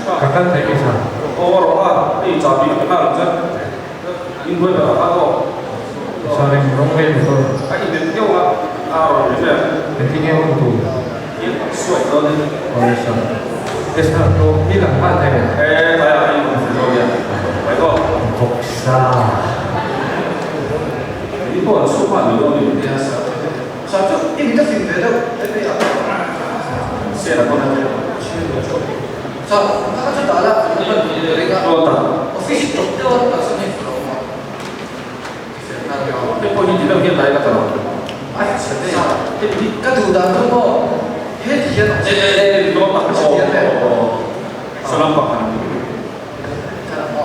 S1: Kakak saya bisa.
S3: 我的话，你找别个那人，因为的那个。
S1: saling rongway betul.
S2: Cái gì kêu mà rồi thế
S1: Pentingnya untuk
S2: Ini suai đó nên
S1: oleh sana. Desa tu bilang mana ya?
S2: kayak ini gitu ya. Phải không?
S1: Koksa.
S2: Ini kok suka dulu nih biasa.
S5: Satu ini kita sih beda, beda ya.
S2: Saya nak kau nanti.
S5: Satu, kita sudah ada mereka
S2: Kota.
S5: office dokter maksudnya kalau
S2: Ini kok ini tidak kita lagi kata.
S5: 哎，是的呀，你个头当中哦，黑天哦，Kota.
S2: Selampak kan.
S5: 看哦。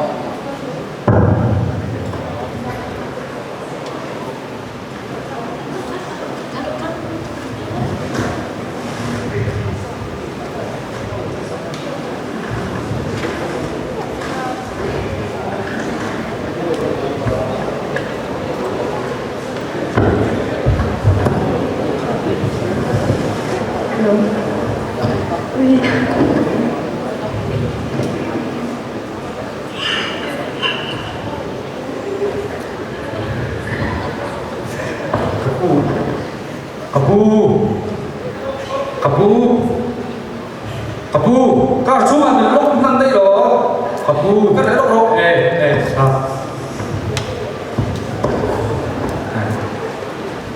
S1: Kapu, kau cuma belok nanti loh. Kapu, kan ada loh.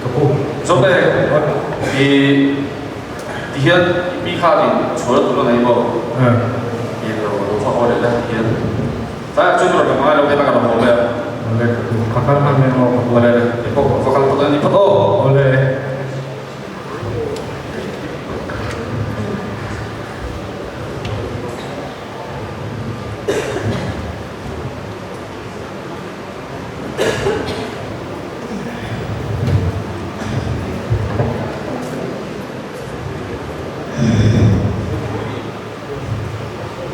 S1: Kapu,
S2: Coba di dia Bihari除了读了那一部，也有发过来的也，咱最多的嘛，เราไปกันเราไป
S1: oleh kapu, kakak mana mau kapu
S2: boleh di pokok vokal vokal di pokok
S1: oleh.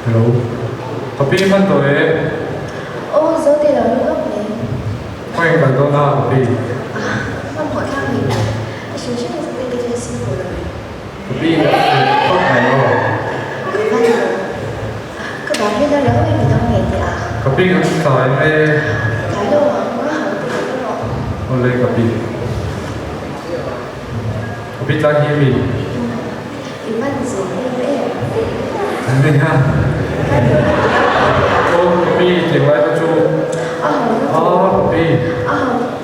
S1: Hello. Tapi man to
S4: Ô, giờ thì là lúc gốc này.
S1: quay gần đó na tapi.
S4: Không hỏi thăm mình. Chúng tôi sẽ đi cái gì xin của rồi.
S1: Tapi kok này lo.
S4: Các bạn biết đó lớn hay người ta nghe thì à?
S1: Tapi kan sai me
S4: Cái đâu mà không có hẳn thì cái đó.
S1: oleh tapi. Tapi tak hivi.
S4: Thì mình sẽ đi đây.
S1: Ini ha. Oh, tapi tiwai tu chu.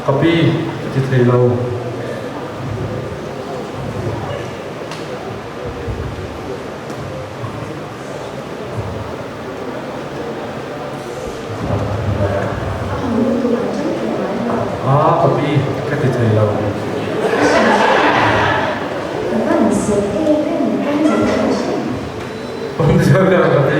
S1: Tapi chỉ thấy lâu. Tapi cái chỉ thấy lâu.
S4: Mình sẽ đi với những con gì đó.
S1: Không sao đâu tapi.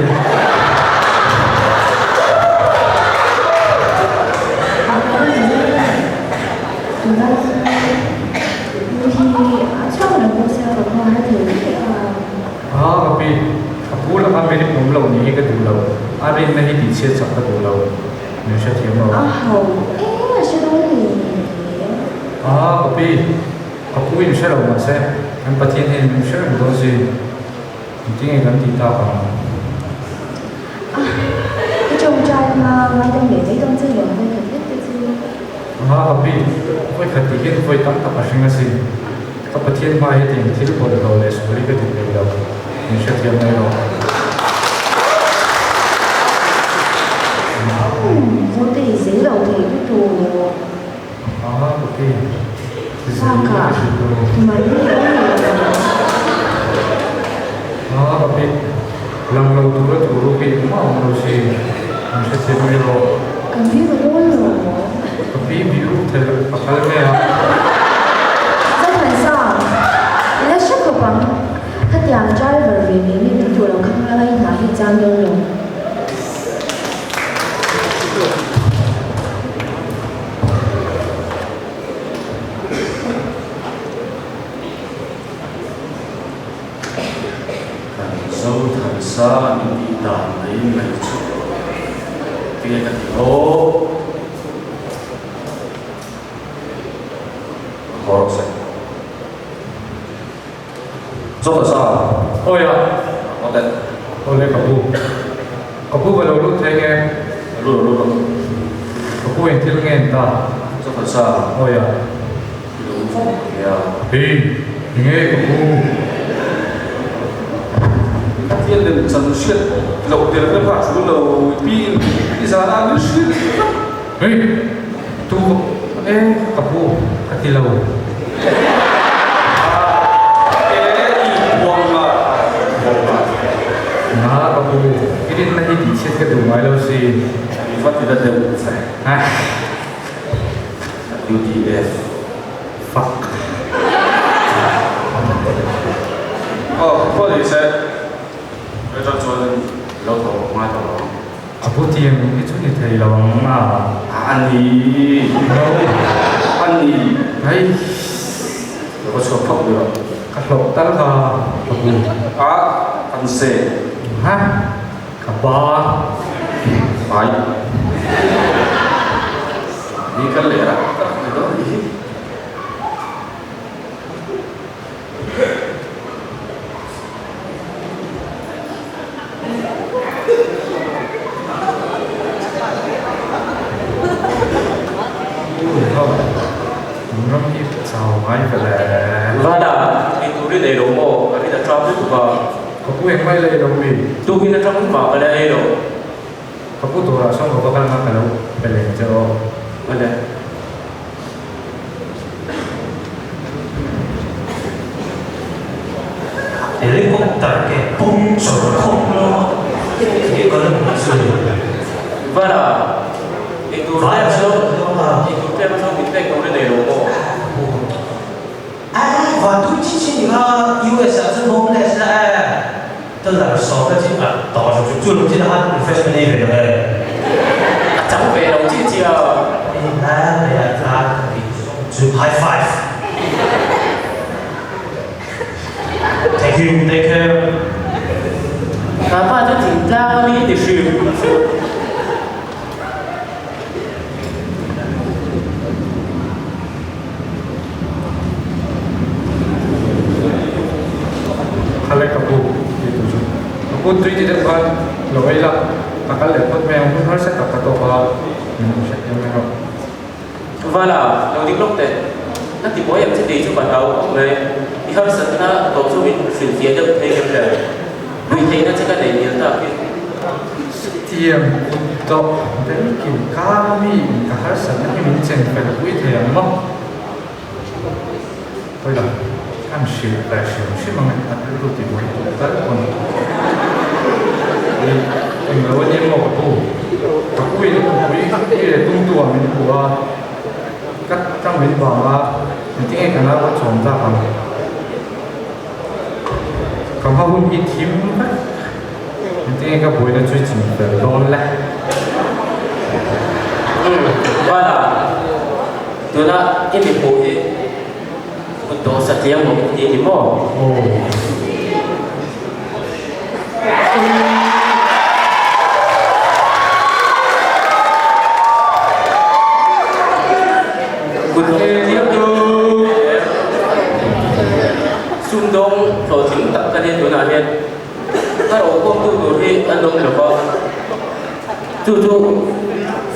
S1: Tapi aku lah kami ni belum lalu ni ke dulu lalu. Ada yang ni di sini sampai dulu lalu. Malaysia tiada lalu. Tapi aku ini saya lalu masa. Kan patian ni Malaysia belum sih. Mungkin kan tidak apa.
S4: Cái trông trai mà ngoài đồng để thấy công ty rồi hơi thật nhất cái gì.
S1: Tapi voi katikin voi tak pasang sih. Kapatian mai itu yang tidak boleh lalu seperti itu tidak lalu. Malaysia tiada lalu.
S4: Vô thì dính đầu thì cái tù.
S1: Tapi
S4: Sao cả? Mà đi
S1: tapi lang lalu turut ke rumah orang sih. Malaysia tiada lalu.
S4: cần biết vào luôn rồi.
S1: Tapi biru terlalu pakal ni ya.
S4: Rất là sao? Lấy sức của bằng. Các nhà driver về miếng đi tù lòng khăn ra đây thả thì trang đâu rồi.
S2: Dấu thần xa những đi đàn lấy ngày trước kia cái lỗ khó sẽ dấu thần xa
S1: Oh ya,
S2: có thể
S1: oleh kapu. Kapu kalau lu tengah
S2: luôn luôn
S1: kapu yang tilang entah.
S2: 做好事啊，
S1: 哦呀，
S2: 对啊，
S1: 嘿，你哎个不，
S5: 天人真是老点个话说了，比啥那个是。
S1: 嘿，tu eh kapu katilaw. Nah, kapu, ini nanti dicet ke rumah lo sih.
S2: Ivan tidak ada usaha.
S1: Ah,
S2: UDF.
S1: fuck.
S2: Oh, boleh saya. Kita jual loto, mana loto?
S1: Kapu tiang itu ni thầy lawang ma.
S2: Ani, Ani,
S1: Hai,
S2: có chụp phóc được.
S1: katlok tal ka kapu.
S2: Anh xe,
S1: Ha, kaba.
S2: phải. Đi cái lẻ đó, đó đi.
S1: Ram hi sao mai phải là.
S8: Và đã itu đi lấy đồ mồ, cái đã trong cái của
S1: Kapu yang mai lai dawi.
S8: tu khi nó trong cái bảo cái đấy đồ,
S1: Kapu tu rasa kau bakal makan lau peleng jero.
S8: cái đấy. Helikopter cái bung sổ không lo, cái có lần một sự. Và đã itu
S6: Phải
S8: đem
S6: rồi.
S8: số, itu đem số cái này cũng đi lấy đồ mồ.
S6: Và tôi chỉ xin những US sản homeless là tức là số cái chính là tỏ ra chút luôn chứ là hát professional về rồi.
S8: Chẳng về đâu chứ chiều.
S6: Là chụp high five. Thank you, take care.
S8: Cả ba cho chính ra đi để sử
S1: Khalek kapu itu je. Kapu tu tidak kan lawai lah. Kakak lepot memang pun harus kakak tu apa minum saya memang.
S8: và là đầu tiên lúc đấy nó thì bố em sẽ đi cho bạn đầu này thì hấp dẫn nó tổ chức mình sự kiện được thay em rồi vì thế nó sẽ có thể nhiều ta
S1: Setiap untuk mungkin kami keharsan kami mencen pada kuih yang mah. Baiklah, kami siapa mengenai itu di bawah itu telepon. Ini lawan yang mau tu, aku ini tunggu amin buat các trong bên bờ thì tiếng Anh nó có trộn ra bằng còn không ít thím tiếng Anh các buổi nó chơi chỉnh về đón lại
S8: và là tôi đã cái việc bố thì untuk setiap một cái gì mà Sundong kalau chính tak kan itu nak lihat kalau hukum tu di andong lepas tu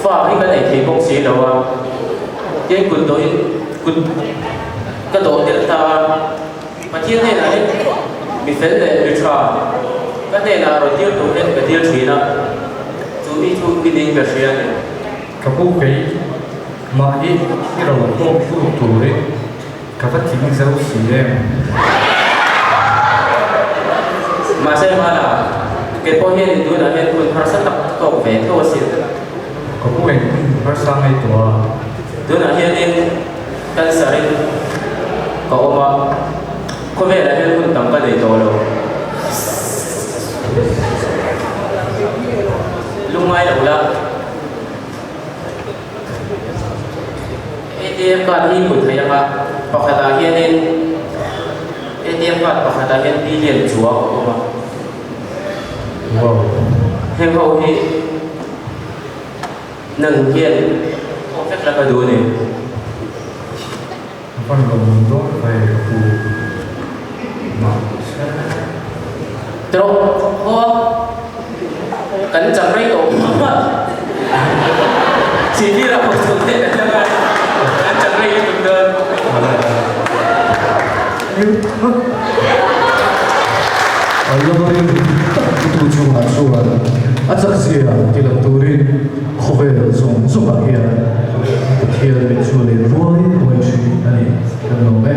S8: pha ni kan ai thì công sĩ đâu à cái quân đội cái đội điện ta mà thiên này là bị phế để bị trả cái này là rồi tiêu tụ lên cái tiêu thủy đó chú đi chú cái đình cái xe này
S1: các bố cái mà ít cái đầu công phu tủ đấy các phát chính giáo sĩ em
S8: mà xem là cái bao nhiêu tuổi là hiện quân phát tập cộng về thô xịt
S1: các bố anh phát sang này tuổi
S8: tuổi là hiện nên căn sở định có mà có vẻ là hiện quân tầm cái đầy tổ rồi lúc mai đầu là ATM card ini pun saya pak pakatahian ini ATM card pakatahian bilion jual kok pak
S1: wow
S8: hem hậu thì nâng hiền không phép là cái đồ này
S1: phần lòng đó về phù mà
S8: trộn ho cắn chẳng rây tổ mà chỉ đi là một số tiền là
S1: Ajaksia kila turin khove zong zong ahia thiel be chule roi roi chi ani kan lo me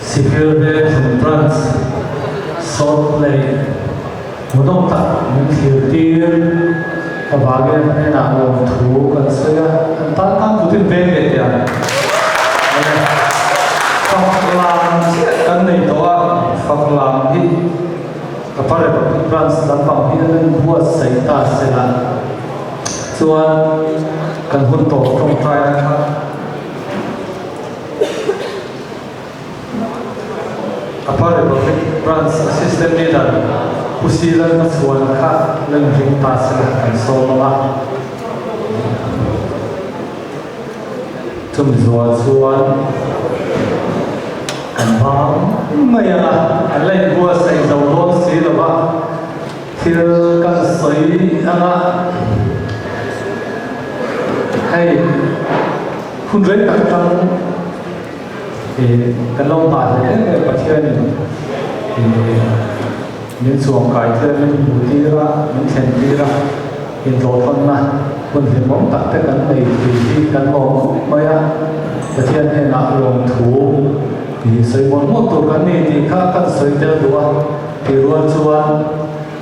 S1: Sipil be from France Salt Lake Mudong tak min thiel tir kabage ne na lo thu kan soya ta kan putin be ke ya Faklam kan nei toa faklam hi kapare France lampang hi nan buat saita sela chuan kan hun to trong tai kha kapare France system ni dan kusilan na chuan kha nan ring ta sela kan so ma chum zuwa chuan kan bang mai à lại bua sai dầu đốt xí rồi ba thiêu kan sấy anh à hay phun rết cả trong thì kan long tải thì cái bát thiên thì những xuồng cải thiên những bùi tì ra những thèn tì ra hiện đồ phân mà quân hiện bóng tặng cái kan này thì kan bóng mai à bát thiên này là lòng thủ thì soi một một tổ cái này thì khác các soi theo đua thì luôn chuan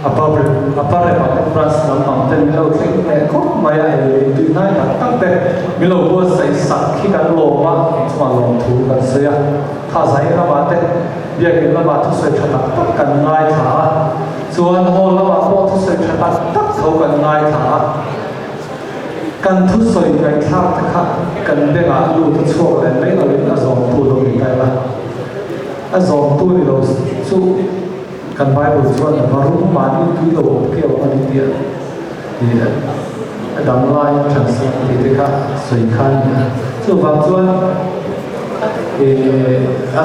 S1: apare France làm bằng tên lâu sinh này có mấy ai từ nay là tăng tệ mình lâu bữa xây sạch khi cái lỗ mà mà lòng thú cái soi thà giải nó mà tệ bây giờ nó mà thu soi chặt tất cả ngay thả chuan hồ nó mà có thu soi chặt tất thấu cả ngay thả cần thu soi cái khác tất cả cần để ngã lụt thu soi lấy nó lên là dòng tu đâu mình đây là dòng tu thì đâu su cần bài bồi chuan là vào mà đi cứ đầu kiểu mà đi tiền thì đóng lại chẳng hạn thì cái khác soi khăn su vào chuan thì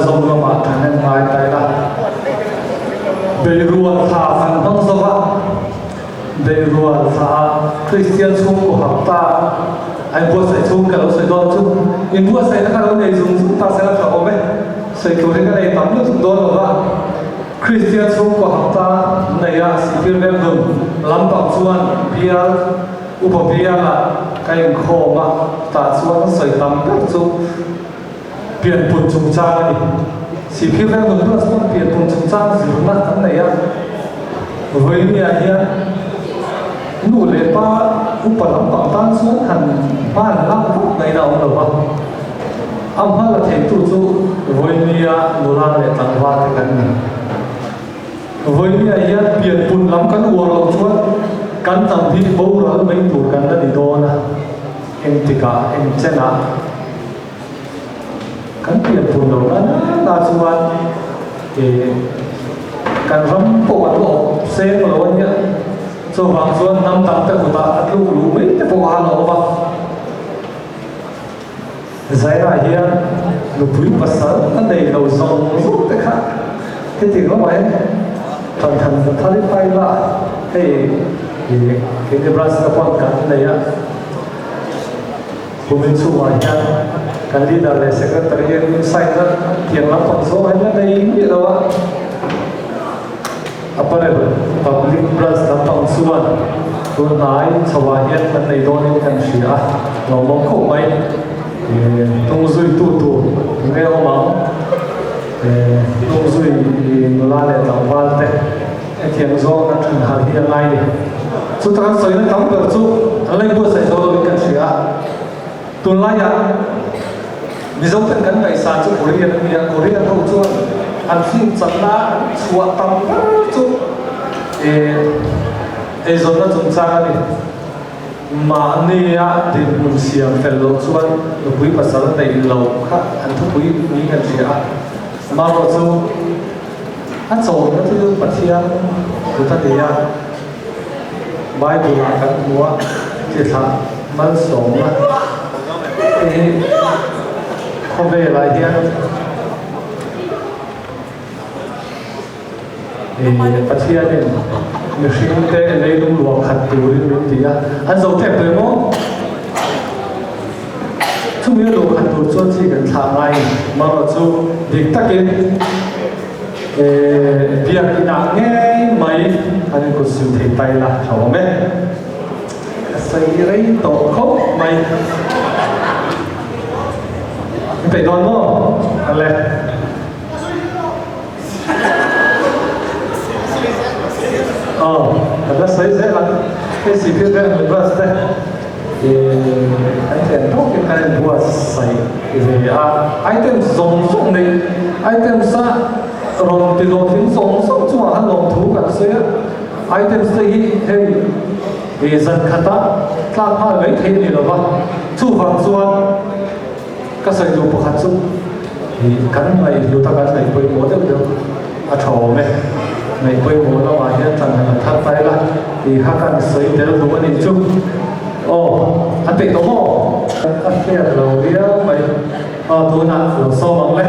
S1: dòng nó mà thành nên mai đây là bề ruột thả phần đông sâu á bề ruột thả Christian chung của học ta anh bua sấy chung cái đó sấy đòn chung anh bua sấy nó cái đó này dùng ta sẽ làm sao vậy sấyตัวนี้ก็เลยทำด้วยตัวเราว่าคริสเตียนช่วงกว่าตาในอาสิพิเรนดุมลำบากส่วนเบียร์อุปเบียร์ละก็ยังโคมาตาส่วนสวยตำแบบจุเปลี่ยนปุ่นจุงจางนี่สิพิเรนดุมก็ส่วนเปลี่ยนปุ่นจุงจางสิรุ่นนั้นในอาเว้ยเนี่ยเฮียนู่นเลยป้าอุปลำบากตั้งส่วนหันบ้านล่างพวกในเราหรือว่าอัมพาลเทตุจูวันนี้นุราเลตังวาตกันวันนี้ยัดเปลี่ยนปุ่นล้ำกันวัวเราชวนกันทำที่โบราณไม่ถูกกันนั่นดีโดนะเอ็มติกาเอ็มเจนะกันเปลี่ยนปุ่นเรานั้นน่าชวนกันรำปวดอกเซ็งเราวันนี้ส่วนบางส่วนน้ำตาแต่กุตาลูกรู้ไม่แต่ปวดเราบ้างZaira hier no pui pasal kan dei lo zong zu te kha ke ti lo mai tan tan thali pai la hey ke bras ka pon kan nei ya kumin chu wa ya kan leader le secretary in sai na tiang la pon so ai na dei ni lo wa apare public bras la pon suan tu nai chawa hian kan nei do ni kan sia lo mong ko mai tung duy tu tu nghe ông máu tung duy la lệ tàu van thế thiền do nó thành hạt hiện nay chúng ta sấy nó thấm được chú lấy bữa sấy do mình cần sửa tuần lai à vì giống thân cắn ngày sáng chú Korea đâu chú ăn phim chặt lá chua tắm chú rồi nó dùng sang đi mà nia thì mình xiêm phải lâu chuan nó quý bà sáng đây lâu khác anh thúc quý nghĩ gần gì á mà vào chú anh sầu nó thứ bát thiên của ta thì à bài đồ là các múa thì thà mang sống á thì không về lại đi thì bát thiên này mình xin thế lấy đúng luồng khát tuổi mình thì anh giàu thẹp rồi mốt chung với đồ khăn đồ cho chỉ cần thả ngay mà nó chú việc tắc cái việc nặng nghe mấy anh có sự thể tay là cháu mẹ xây đấy tổ khóc mày phải đón không anh lẹ thật ra xây dễ lắm cái gì phía bên mình vừa đây thì anh thấy nó cái này vừa xây thì item giống giống này item sa rồi thì rồi thì giống giống chung là lòng thú cả xây item xây hay vì dân khát ta hoa lấy thế này là vậy chu vàng chuan các xây dựng bộ hạt chung thì cắn này hiểu ta cắn này quay múa được trầu này này quay múa nó mà hiện rằng là thắt tay lại thì hát cần xây để đúng anh chung anh bị tóm mỏ anh kia đầu đĩa mày tôi nặng rồi sau bằng lên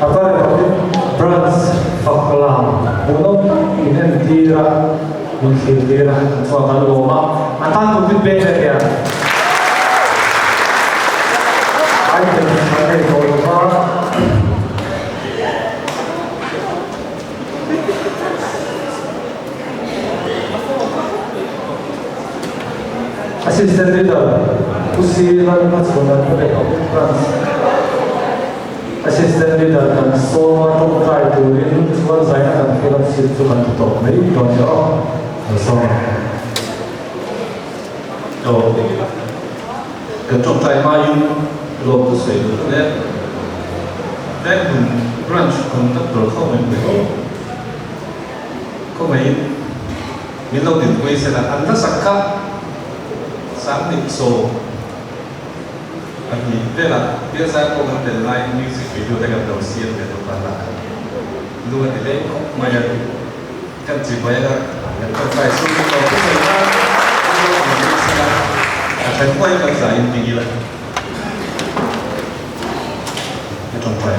S1: Apare branch Faklam, Bono in Tira, Mukhira, Suamaloma, Atan to be better here. I can go far. Assistant leader, Usilan Masuna, branch. Assistant leader and so on to try to win one side and fill up seat to the top. Maybe don't know. So,
S3: cái trong tay mai lột từ sấy được đấy, đấy mình branch còn tất cả không mấy mình lâu tiền quay sẽ là ăn rất sắc khác sáng định số anh nhìn đây là bây giờ có một cái live music video để gặp đầu tiên để được bàn lại luôn thì đấy mà cần chỉ phải là cần phải sử dụng cái thời gian phải quay cái giải gì vậy cái trong phải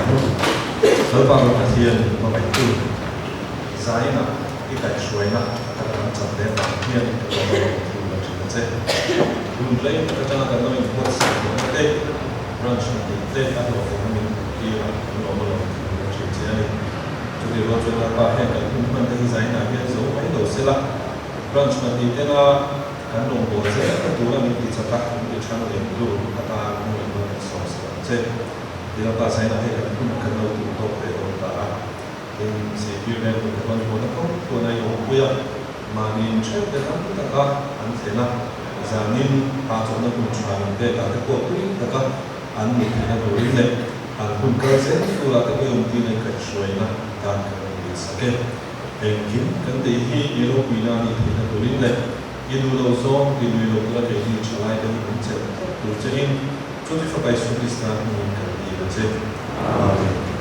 S3: đối vào cái thiên và cái tư giải là cái cái suối là các bạn chọn để làm thiên và làm thiên là chúng ta luôn lấy cái cho cái nội dung sự của cái branch này để các bạn có mình đi làm nó mà làm chuyện gì đấy chúng tôi nói chuyện là ba hệ cái cũng phân tích giải là cái dấu mấy đầu sẽ là branch này thì cái nó cái đồng bộ sẽ cái túi là mình đi chặt tắt mình chọn để đủ các ta mình có số sẽ thì là ta sẽ là hệ cái cũng cần đầu tư tốt để chúng ta thì sẽ điều này của con bộ nó không của này cũng bây giờ mà mình chơi cái đó tất cả anh sẽ là giờ nên ta chọn được một chuyện để cả cái cuộc tuy tất cả anh mình thì là đối với anh cũng cơ sẽ tu là cái ông tin này cái suy là ta cái gì sẽ cái kiến cái gì hi yêu quý là thì là đối với yêu lâu rồi thì yêu lâu là cái gì trở lại cái cũng sẽ đối với chúng tôi phải suy nghĩ mình cái gì là